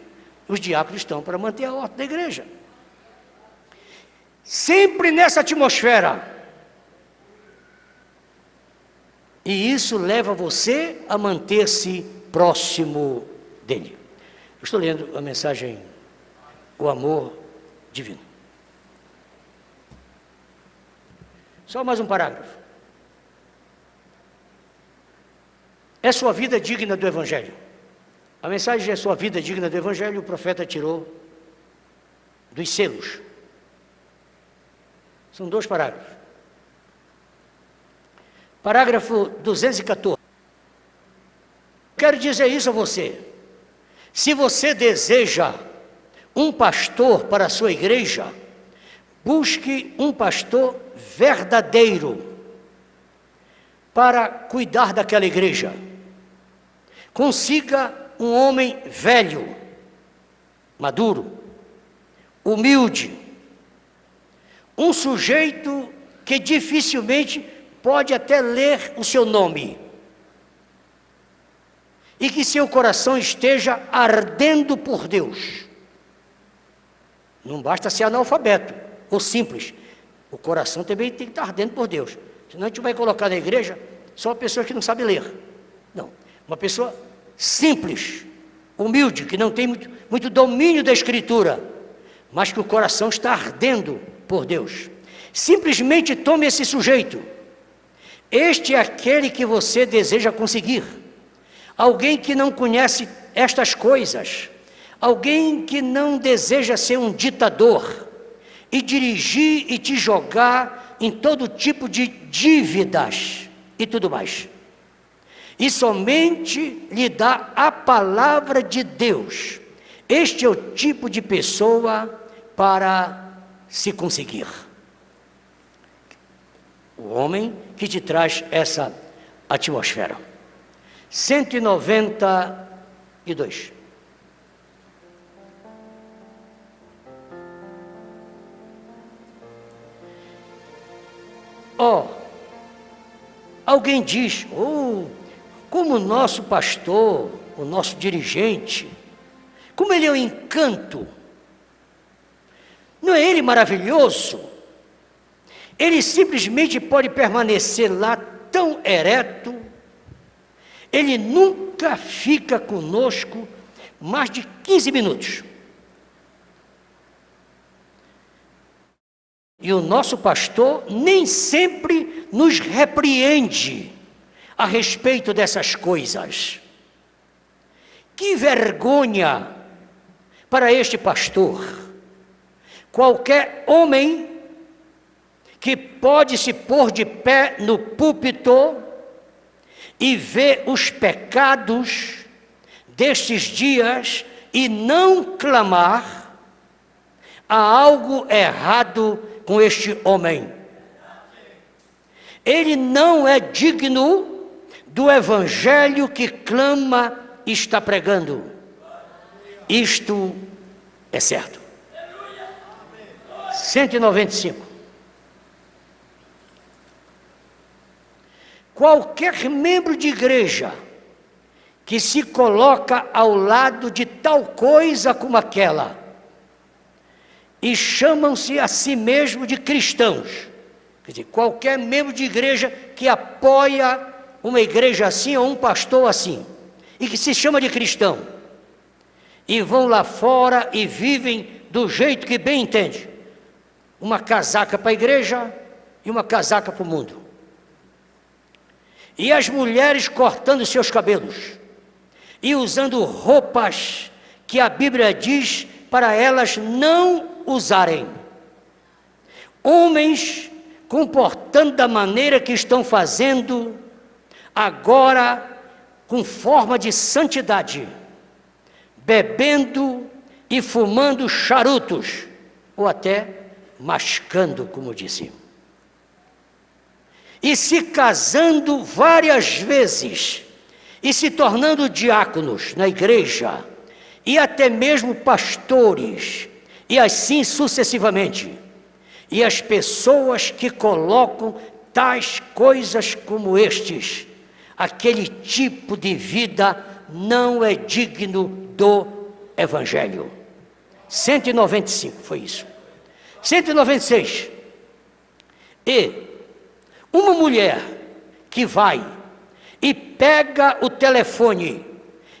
Os diáconos estão para manter a ordem da igreja. Sempre nessa atmosfera. E isso leva você a manter-se próximo dele. Eu estou lendo a mensagem O Amor Divino. Só mais um parágrafo. É sua vida digna do Evangelho? A mensagem é sua vida digna do Evangelho, o profeta tirou dos selos. São 2 parágrafos. Parágrafo 214. Quero dizer isso a você. Se você deseja um pastor para a sua igreja, busque um pastor verdadeiro para cuidar daquela igreja. Consiga um homem velho, maduro, humilde, um sujeito que dificilmente pode até ler o seu nome, e que seu coração esteja ardendo por Deus. Não basta ser analfabeto ou simples, o coração também tem que estar ardendo por Deus, senão a gente vai colocar na igreja só uma pessoa que não sabe ler. Não, uma pessoa simples, humilde, que não tem muito domínio da Escritura, mas que o coração está ardendo por Deus. Simplesmente tome esse sujeito. Este é aquele que você deseja conseguir. Alguém que não conhece estas coisas. Alguém que não deseja ser um ditador e dirigir e te jogar em todo tipo de dívidas e tudo mais. E somente lhe dá a palavra de Deus. Este é o tipo de pessoa para se conseguir. O homem que te traz essa atmosfera. 192. Alguém diz, como o nosso pastor, o nosso dirigente, como ele é um encanto, não é ele maravilhoso? Ele simplesmente pode permanecer lá tão ereto, ele nunca fica conosco mais de 15 minutos. E o nosso pastor nem sempre nos repreende a respeito dessas coisas. Que vergonha para este pastor! Qualquer homem que pode se pôr de pé no púlpito e ver os pecados destes dias e não clamar, há algo errado com este homem. Ele não é digno do evangelho que clama e está pregando. Isto é certo. 195. Qualquer membro de igreja que se coloca ao lado de tal coisa como aquela, e chamam-se a si mesmo de cristãos. Quer dizer, qualquer membro de igreja que apoia uma igreja assim ou um pastor assim, e que se chama de cristão, e vão lá fora e vivem do jeito que bem entende. Uma casaca para a igreja e uma casaca para o mundo. E as mulheres cortando seus cabelos e usando roupas que a Bíblia diz para elas não usarem. Homens comportando da maneira que estão fazendo agora, com forma de santidade, bebendo e fumando charutos, ou até mascando, como disse, e se casando várias vezes, e se tornando diáconos na igreja, e até mesmo pastores, e assim sucessivamente. E as pessoas que colocam tais coisas como estes, aquele tipo de vida não é digno do Evangelho. 195 foi isso. 196. E uma mulher que vai e pega o telefone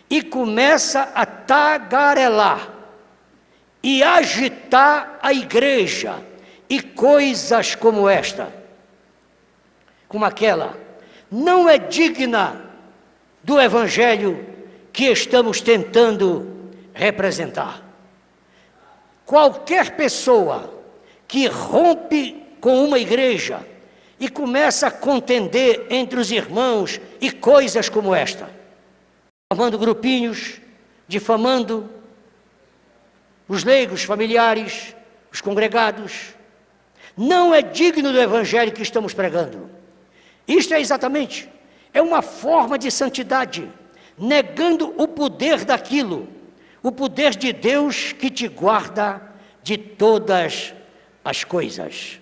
e começa a tagarelar e agitar a igreja e coisas como esta, como aquela, não é digna do Evangelho que estamos tentando representar. Qualquer pessoa que rompe com uma igreja e começa a contender entre os irmãos e coisas como esta, formando grupinhos, difamando os leigos, familiares, os congregados, não é digno do Evangelho que estamos pregando. Isto é exatamente, é uma forma de santidade, negando o poder daquilo, o poder de Deus que te guarda de todas as coisas.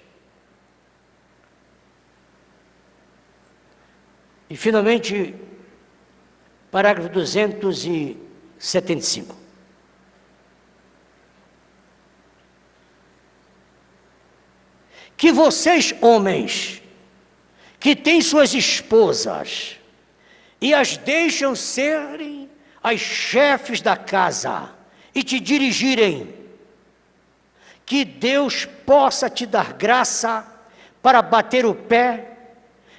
E finalmente, parágrafo 275. Que vocês, homens, que têm suas esposas e as deixam serem as chefes da casa e te dirigirem, que Deus possa te dar graça para bater o pé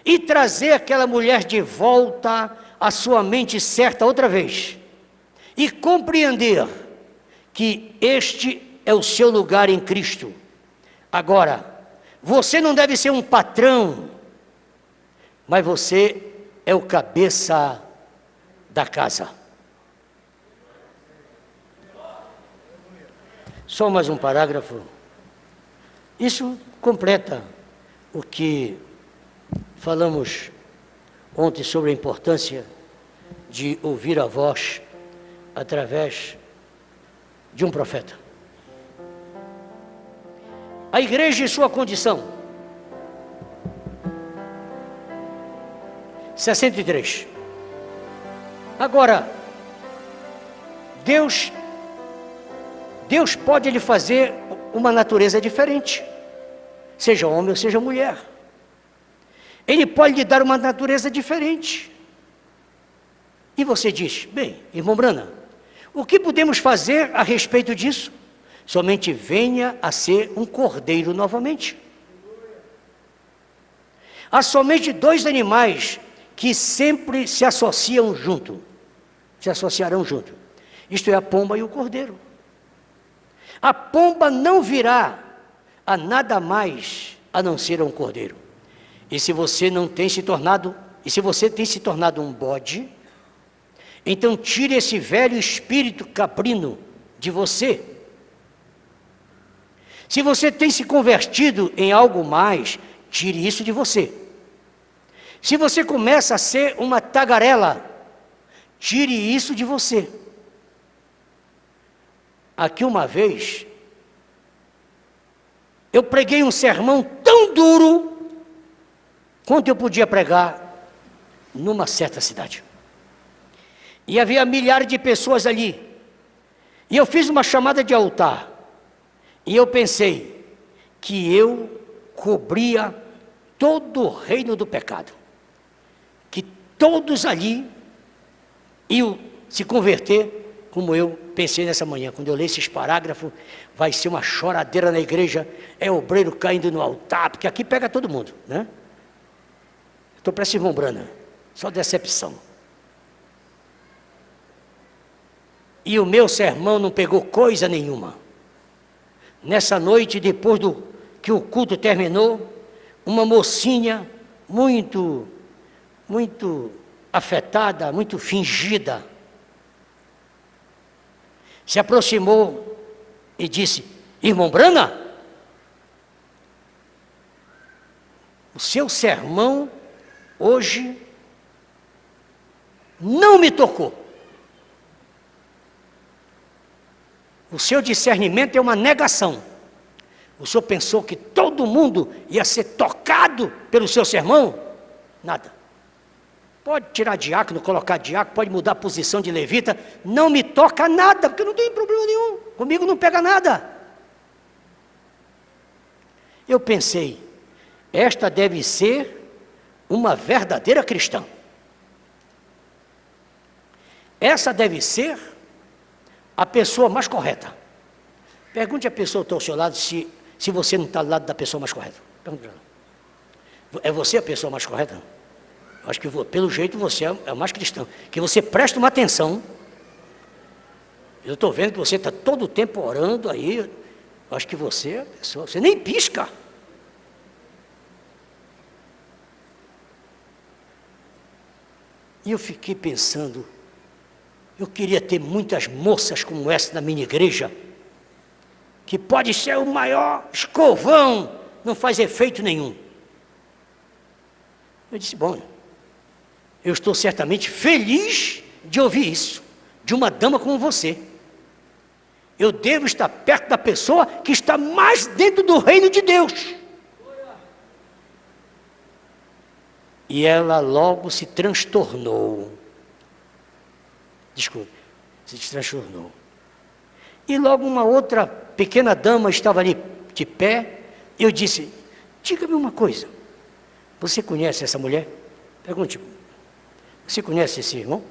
e trazer aquela mulher de volta à sua mente certa outra vez, e compreender que este é o seu lugar em Cristo. Agora, você não deve ser um patrão, mas você é o cabeça da casa. Só mais um parágrafo. Isso completa o que falamos ontem sobre a importância de ouvir a voz através de um profeta. A igreja e sua condição. 63. Agora, Deus pode lhe fazer uma natureza diferente, seja homem ou seja mulher. Ele pode lhe dar uma natureza diferente. E você diz, bem, irmão Brana, o que podemos fazer a respeito disso? Somente venha a ser um cordeiro novamente. Há somente dois animais que sempre se associarão junto. Isto é a pomba e o cordeiro. A pomba não virá a nada mais a não ser um cordeiro. E se você tem se tornado um bode, então tire esse velho espírito caprino de você. Se você tem se convertido em algo mais, tire isso de você. Se você começa a ser uma tagarela, tire isso de você. Aqui uma vez, eu preguei um sermão tão duro quanto eu podia pregar numa certa cidade. E havia milhares de pessoas ali. E eu fiz uma chamada de altar. E eu pensei que eu cobria todo o reino do pecado. Que todos ali iam se converter, como eu pensei nessa manhã. Quando eu leio esses parágrafos, vai ser uma choradeira na igreja, é obreiro caindo no altar, porque aqui pega todo mundo, né? Estou para esse irmão Brana, só decepção. E o meu sermão não pegou coisa nenhuma. Nessa noite, depois que o culto terminou, uma mocinha muito afetada, muito fingida, se aproximou e disse, irmão Brana, o seu sermão hoje não me tocou. O seu discernimento é uma negação. O senhor pensou que todo mundo ia ser tocado pelo seu sermão? Nada. Pode tirar diácono, colocar diácono, pode mudar a posição de levita, não me toca nada, porque não tem problema nenhum, comigo não pega nada. Eu pensei, esta deve ser uma verdadeira cristã. Essa deve ser a pessoa mais correta. Pergunte à pessoa que está ao seu lado se você não está do lado da pessoa mais correta. Pergunte para ela. É você a pessoa mais correta? Acho que pelo jeito você é mais cristão. Que você presta uma atenção. Eu estou vendo que você está todo o tempo orando aí. Acho que você é a pessoa. Você nem pisca. E eu fiquei pensando, eu queria ter muitas moças como essa na minha igreja, que pode ser o maior escovão, não faz efeito nenhum. Eu disse, bom, eu estou certamente feliz de ouvir isso, de uma dama como você. Eu devo estar perto da pessoa que está mais dentro do reino de Deus. E ela logo se transtornou. Desculpe, se transtornou. E logo uma outra pequena dama estava ali de pé. Eu disse, diga-me uma coisa. Você conhece essa mulher? Pergunte. Você conhece esse irmão?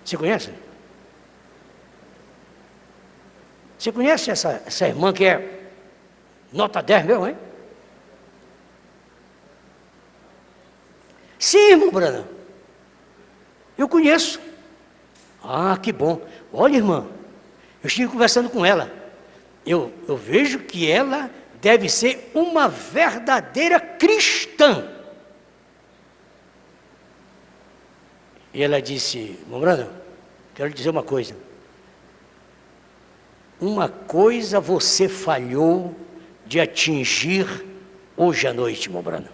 Você conhece? Você conhece essa irmã que é nota 10 mesmo, hein? Sim, irmão Brana. Eu conheço. Ah, que bom. Olha, irmã, eu estive conversando com ela. Eu vejo que ela deve ser uma verdadeira cristã. E ela disse, irmão Brana, quero lhe dizer uma coisa. Uma coisa você falhou de atingir hoje à noite, irmão Brana.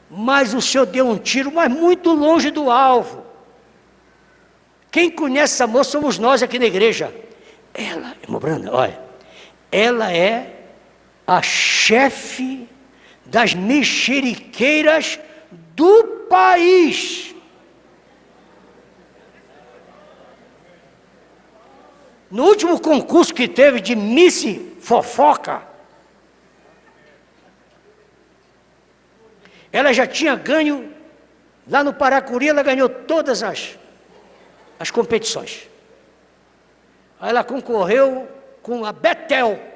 Mas o senhor deu um tiro, mas muito longe do alvo. Quem conhece essa moça somos nós aqui na igreja. Ela, irmão Brana, olha, ela é a chefe das mexeriqueiras do país. No último concurso que teve de Miss Fofoca, ela já tinha ganho, lá no Paracuri, ela ganhou todas as competições. Aí ela concorreu com a Betel,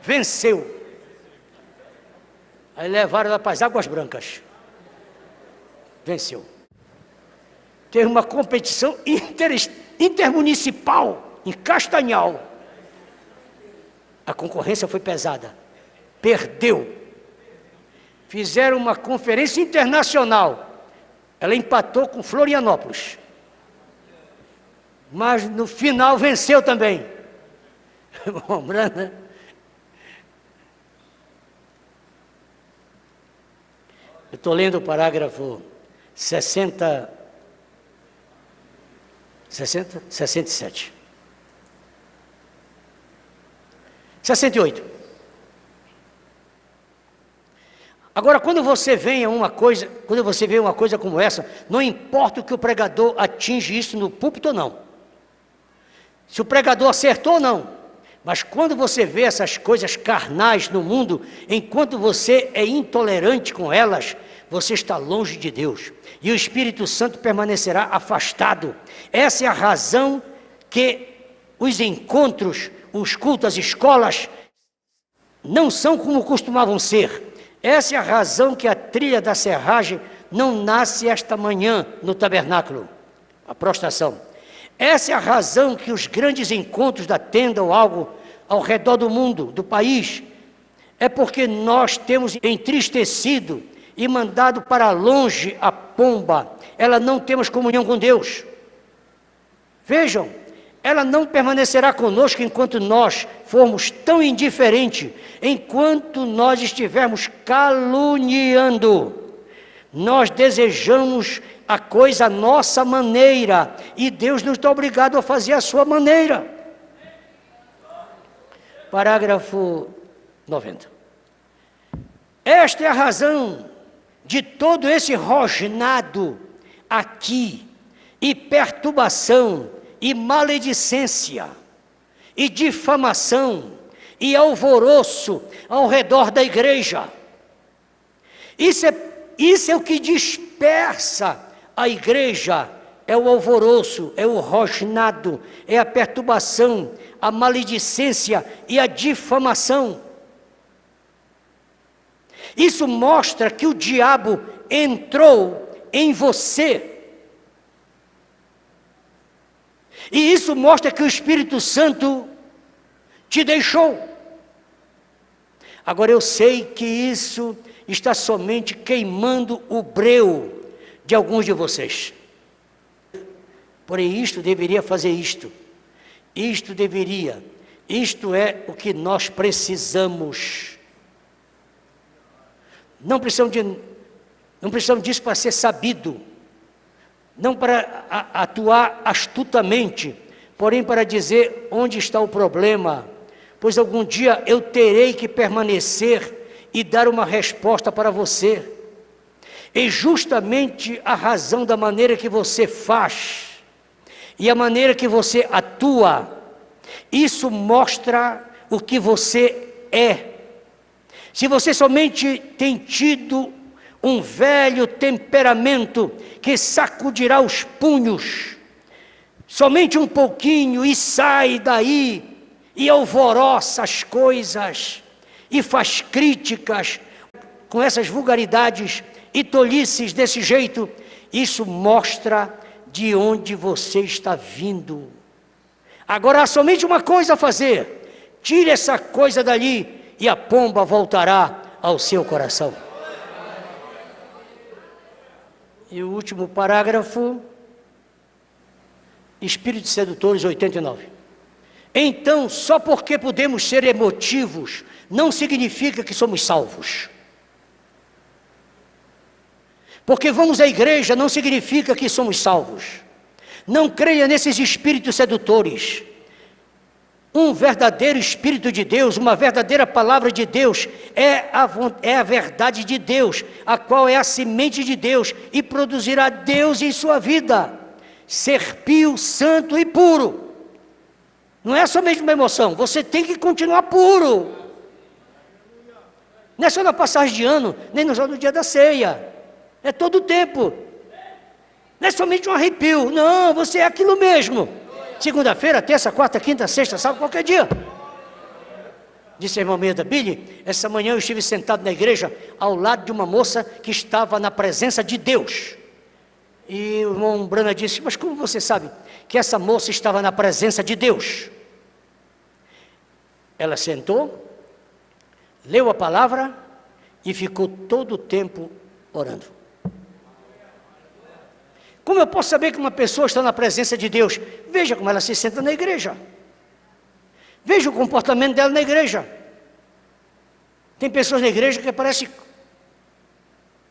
venceu. Aí levaram ela para as Águas Brancas, venceu. Teve uma competição intermunicipal em Castanhal. A concorrência foi pesada, perdeu. Fizeram uma conferência internacional, ela empatou com Florianópolis, mas no final venceu também. Bom, Brana, eu estou lendo o parágrafo 67. 68. Agora, quando você vê uma coisa como essa, não importa o que o pregador atinge isso no púlpito ou não. Se o pregador acertou ou não. Mas quando você vê essas coisas carnais no mundo, enquanto você é intolerante com elas, você está longe de Deus. E o Espírito Santo permanecerá afastado. Essa é a razão que os encontros, os cultos, as escolas, não são como costumavam ser. Essa é a razão que a trilha da serragem não nasce esta manhã no tabernáculo, a prostração. Essa é a razão que os grandes encontros da tenda ou algo ao redor do mundo, do país, é porque nós temos entristecido e mandado para longe a pomba. Ela não temos comunhão com Deus. Vejam, ela não permanecerá conosco enquanto nós formos tão indiferentes, enquanto nós estivermos caluniando. Nós desejamos a coisa à nossa maneira, e Deus não está obrigado a fazer a sua maneira. Parágrafo 90. Esta é a razão de todo esse rosnado aqui, e perturbação, e maledicência, e difamação, e alvoroço ao redor da igreja. Isso é o que dispersa a igreja, é o alvoroço, é o rosnado, é a perturbação, a maledicência e a difamação. Isso mostra que o diabo entrou em você. E isso mostra que o Espírito Santo te deixou. Agora eu sei que isso está somente queimando o breu de alguns de vocês. Porém, isto deveria fazer isto. Isto é o que nós precisamos. Não precisamos disso para ser sabido, não para atuar astutamente, porém para dizer onde está o problema, pois algum dia eu terei que permanecer e dar uma resposta para você. E justamente a razão da maneira que você faz e a maneira que você atua, isso mostra o que você é. se você somente tem tido um velho temperamento que sacudirá os punhos, somente um pouquinho e sai daí, e alvoroça as coisas, e faz críticas com essas vulgaridades e tolices desse jeito, isso mostra de onde você está vindo. Agora há somente uma coisa a fazer: tire essa coisa dali e a pomba voltará ao seu coração. E o último parágrafo, Espíritos Sedutores 89. Então, só porque podemos ser emotivos, não significa que somos salvos. Porque vamos à igreja, não significa que somos salvos. Não creia nesses espíritos sedutores. Um verdadeiro Espírito de Deus, uma verdadeira palavra de Deus, é a verdade de Deus, a qual é a semente de Deus, e produzirá Deus em sua vida. Ser pio, santo e puro. Não é somente uma emoção, você tem que continuar puro. Não é só na passagem de ano, nem no dia da ceia. É todo o tempo. Não é somente um arrepio, não, você é aquilo mesmo. Segunda-feira, terça, quarta, quinta, sexta, sábado, qualquer dia. Disse a irmã Meida: Billy, essa manhã eu estive sentado na igreja ao lado de uma moça que estava na presença de Deus. E o irmão Brana disse: mas como você sabe que essa moça estava na presença de Deus? Ela sentou, leu a palavra e ficou todo o tempo orando. Como eu posso saber que uma pessoa está na presença de Deus? Veja como ela se senta na igreja. Veja o comportamento dela na igreja. Tem pessoas na igreja que parecem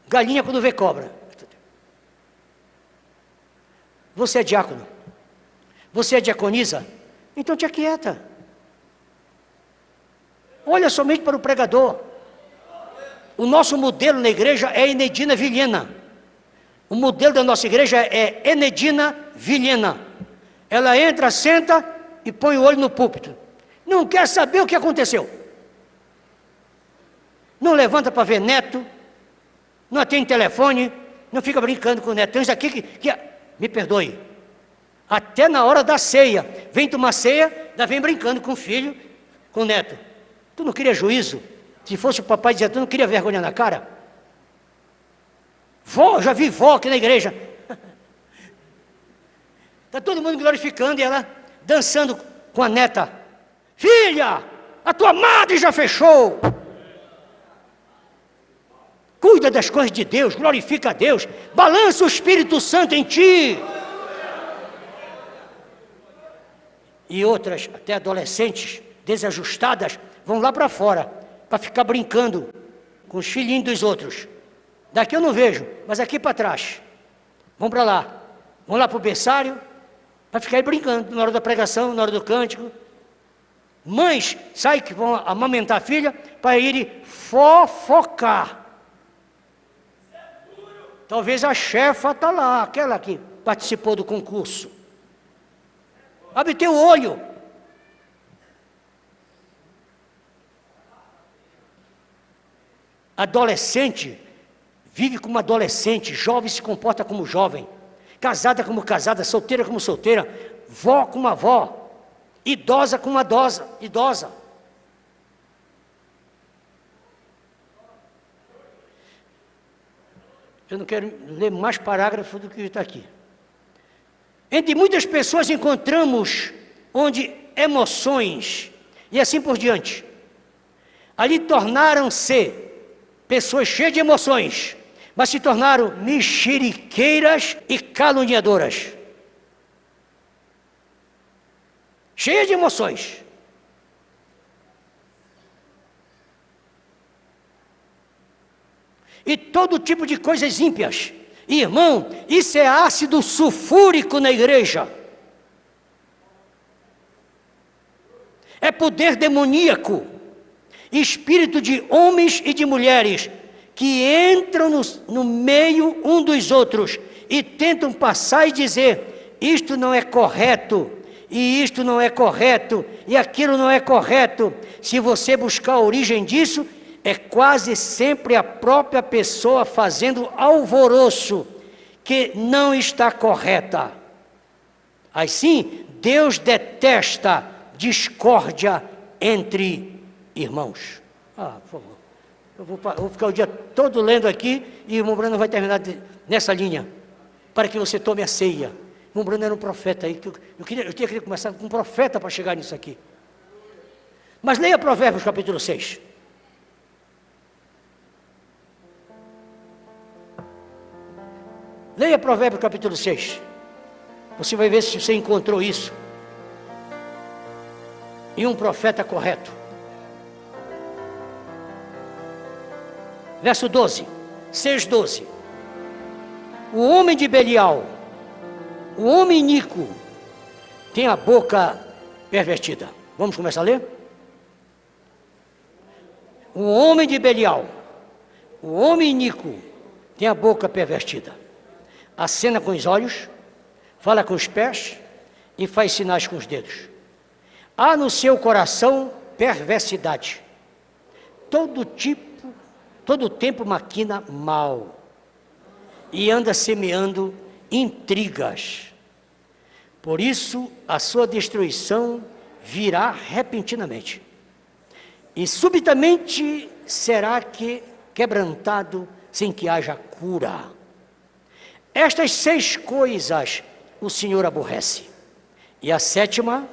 galinha quando vê cobra. Você é diácono? Você é diaconisa? Então te aquieta. Olha somente para o pregador. O nosso modelo na igreja é Enedina Vilhena. O modelo da nossa igreja é Enedina Vilhena. Ela entra, senta e põe o olho no púlpito. Não quer saber o que aconteceu. Não levanta para ver neto. Não atende telefone. Não fica brincando com o neto. Tem uns aqui que me perdoe. Até na hora da ceia. Vem tomar ceia, ainda vem brincando com o filho, com o neto. Tu não queria juízo? Se fosse o papai dizer, tu não queria vergonha na cara? Vó, já vi vó aqui na igreja. Está todo mundo glorificando e ela dançando com a neta. Filha, a tua madre já fechou. Cuida das coisas de Deus, glorifica a Deus. Balança o Espírito Santo em ti. E outras, até adolescentes, desajustadas, vão lá para fora, para ficar brincando com os filhinhos dos outros. Daqui eu não vejo, mas aqui para trás. Vão para lá. Vão lá para o berçário, para ficar aí brincando, na hora da pregação, na hora do cântico. Mães saem que vão amamentar a filha, para irem fofocar. Talvez a chefa está lá, aquela que participou do concurso. Abre teu olho. Adolescente vive como adolescente, jovem se comporta como jovem, casada como casada, solteira como solteira, vó como avó, idosa como idosa. Eu não quero ler mais parágrafo do que está aqui. Entre muitas pessoas encontramos onde emoções e assim por diante, ali tornaram-se pessoas cheias de emoções, mas se tornaram mexeriqueiras e caluniadoras. Cheias de emoções. E todo tipo de coisas ímpias. Irmão, isso é ácido sulfúrico na igreja. É poder demoníaco. Espírito de homens e de mulheres que entram no meio um dos outros e tentam passar e dizer: isto não é correto, e isto não é correto, e aquilo não é correto. Se você buscar a origem disso, é quase sempre a própria pessoa fazendo alvoroço que não está correta. Assim, Deus detesta discórdia entre irmãos. Por favor. Eu vou ficar o dia todo lendo aqui e o irmão Bruno vai terminar nessa linha, para que você tome a ceia. O irmão Bruno era um profeta aí, eu queria começar com um profeta para chegar nisso aqui. Mas leia Provérbios capítulo 6. Leia Provérbios capítulo 6. Você vai ver se você encontrou isso. E um profeta correto. Verso 12. 6:12. O homem de Belial, o homem iníquo, tem a boca pervertida. Vamos começar a ler? O homem de Belial, o homem iníquo, tem a boca pervertida. Acena com os olhos, fala com os pés e faz sinais com os dedos. Há no seu coração perversidade. Todo tempo maquina mal e anda semeando intrigas. Por isso, a sua destruição virá repentinamente. E subitamente será quebrantado sem que haja cura. Estas 6 coisas o Senhor aborrece. E a 7ª,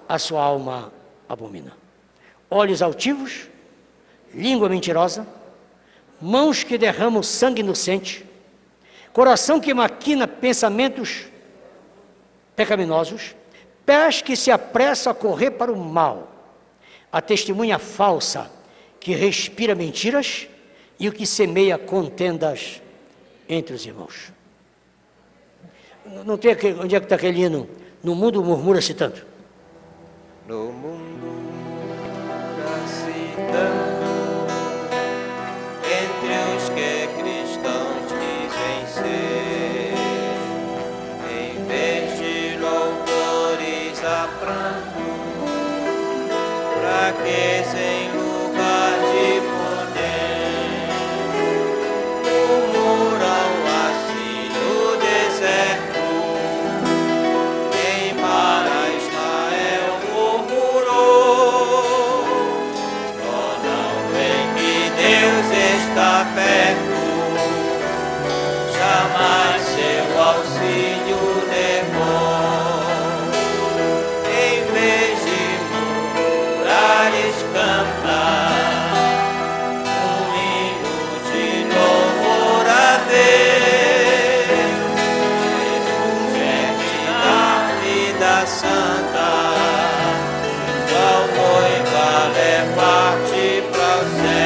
a sua alma abomina. Olhos altivos, língua mentirosa, mãos que derramam sangue inocente, coração que maquina pensamentos pecaminosos, pés que se apressam a correr para o mal, a testemunha falsa que respira mentiras e o que semeia contendas entre os irmãos. Não tem onde é que está aquele hino? No mundo murmura-se tanto. No mundo murmura-se tanto entre os que cristãos dizem ser. Em vez de louvores há pranto, fraqueza em lugar de poder. Murmuram assim no deserto. Está perto, jamais seu auxílio levou. Em vez de murmurares, cantar um hino de louvor a Deus. Jesus é vida santa, qual noiva leva-te para o céu.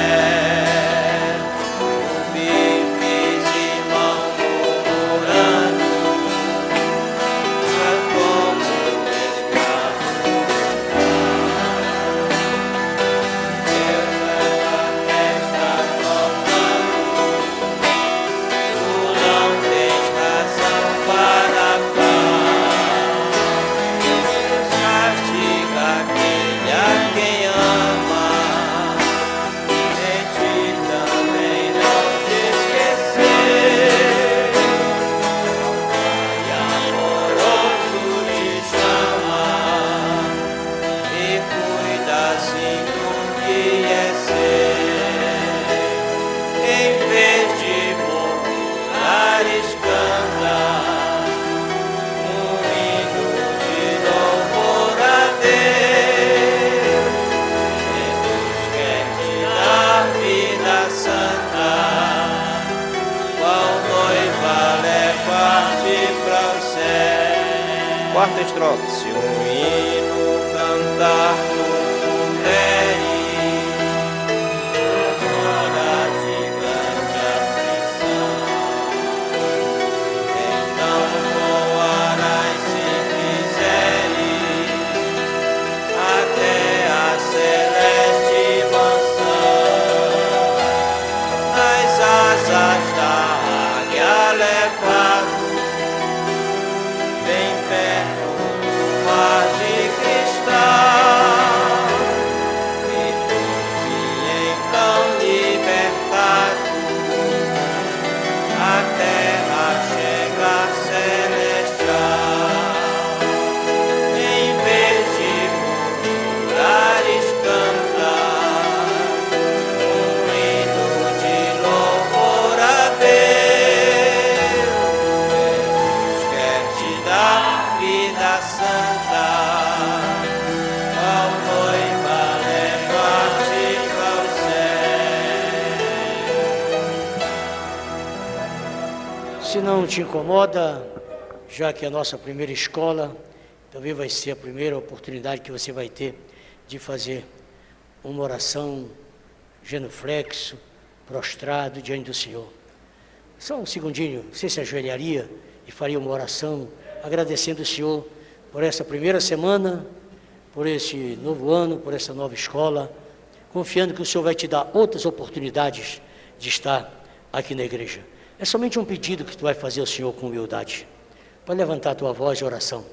Quarta estrofe. Se um hino cantar tu puderes, hora de grande aflição, então voarás se quiseres até a celeste mansão. Nas asas da águia levado, bem perto do mar de cristal, e tu me então está, qual noiva leva-te para o céu. Se não te incomoda, já que a nossa primeira escola também vai ser a primeira oportunidade que você vai ter de fazer uma oração genuflexo, prostrado diante do Senhor. Só um segundinho, você se ajoelharia e faria uma oração agradecendo o Senhor por essa primeira semana, por esse novo ano, por essa nova escola, confiando que o Senhor vai te dar outras oportunidades de estar aqui na igreja. É somente um pedido que tu vai fazer ao Senhor com humildade. Pode levantar a tua voz de oração.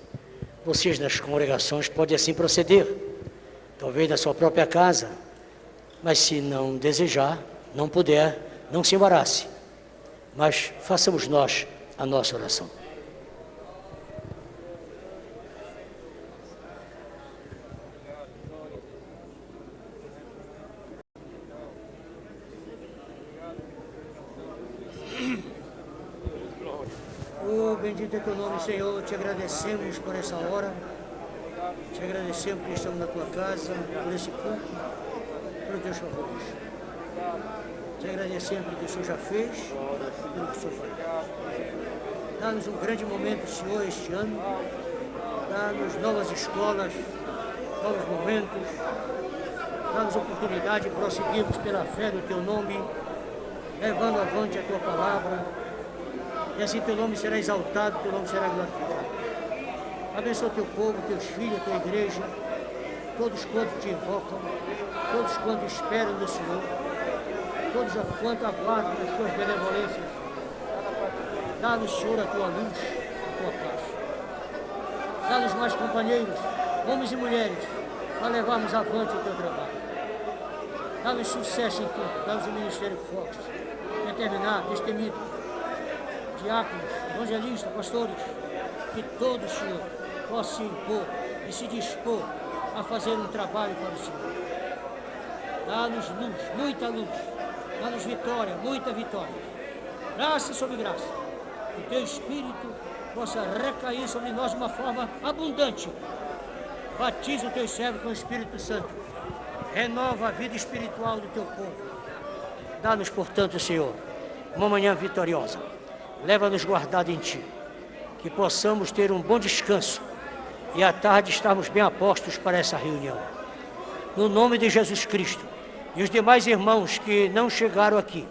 Vocês das congregações podem assim proceder, talvez da sua própria casa, mas se não desejar, não puder, não se embarace, mas façamos nós a nossa oração. Oh, bendito é teu nome, Senhor, te agradecemos por essa hora, te agradecemos porque estamos na tua casa, por esse culto, por teus favores. Te agradecemos pelo que o Senhor já fez, pelo que o Senhor faz. Dá-nos um grande momento, Senhor, este ano, dá-nos novas escolas, novos momentos, dá-nos oportunidade de prosseguirmos pela fé no teu nome, levando avante a tua palavra. E assim teu nome será exaltado, teu nome será glorificado. Abençoa teu povo, teus filhos, tua igreja, todos quantos te invocam, todos quantos esperam no Senhor, todos quantos aguardam as tuas benevolências. Dá-nos, Senhor, a tua luz, a tua paz. Dá-nos mais companheiros, homens e mulheres, para levarmos avante o teu trabalho. Dá-nos sucesso em tudo, dá-nos um ministério forte, determinado, destemido. Diáconos, evangelistas, pastores, que todos, Senhor, possam se impor e se dispor a fazer um trabalho para o Senhor. Dá-nos luz, muita luz, dá-nos vitória, muita vitória, graça sobre graça, que o teu Espírito possa recair sobre nós de uma forma abundante. Batiza o teu servo com o Espírito Santo, renova a vida espiritual do teu povo. Dá-nos, portanto, Senhor, uma manhã vitoriosa. Leva-nos guardado em Ti, que possamos ter um bom descanso e à tarde estarmos bem apostos para essa reunião. No nome de Jesus Cristo, e os demais irmãos que não chegaram aqui,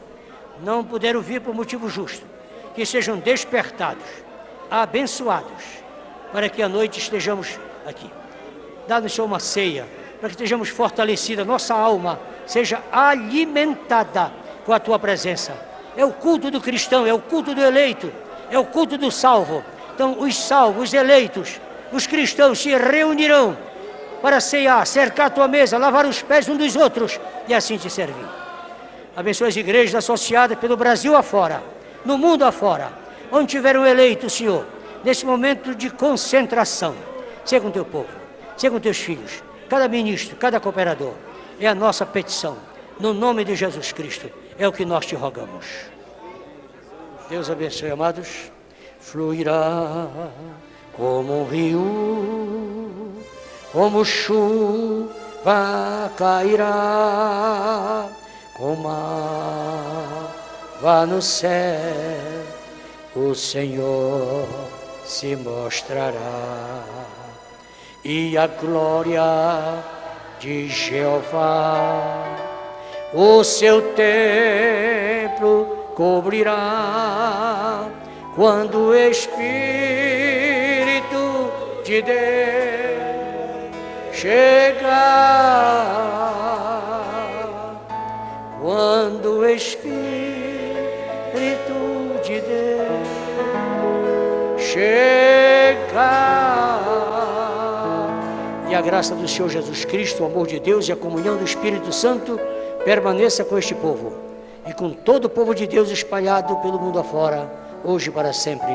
não puderam vir por motivo justo, que sejam despertados, abençoados, para que à noite estejamos aqui. Dá-nos, Senhor, uma ceia, para que estejamos fortalecidos, nossa alma seja alimentada com a Tua presença. É o culto do cristão, é o culto do eleito, é o culto do salvo. Então os salvos, os eleitos, os cristãos se reunirão para ceiar, cercar a tua mesa, lavar os pés uns dos outros e assim te servir. Abençoa as igrejas associadas pelo Brasil afora, no mundo afora, onde tiveram eleito, Senhor, nesse momento de concentração. Seja com teu povo, seja com teus filhos, cada ministro, cada cooperador. É a nossa petição, no nome de Jesus Cristo. É o que nós te rogamos. Deus abençoe, amados. Fluirá como um rio, como chuva cairá, como água no céu, o Senhor se mostrará. E a glória de Jeová o seu templo cobrirá, quando o Espírito de Deus chegar, quando o Espírito de Deus chegar. E a graça do Senhor Jesus Cristo, o amor de Deus e a comunhão do Espírito Santo permaneça com este povo e com todo o povo de Deus espalhado pelo mundo afora, hoje e para sempre.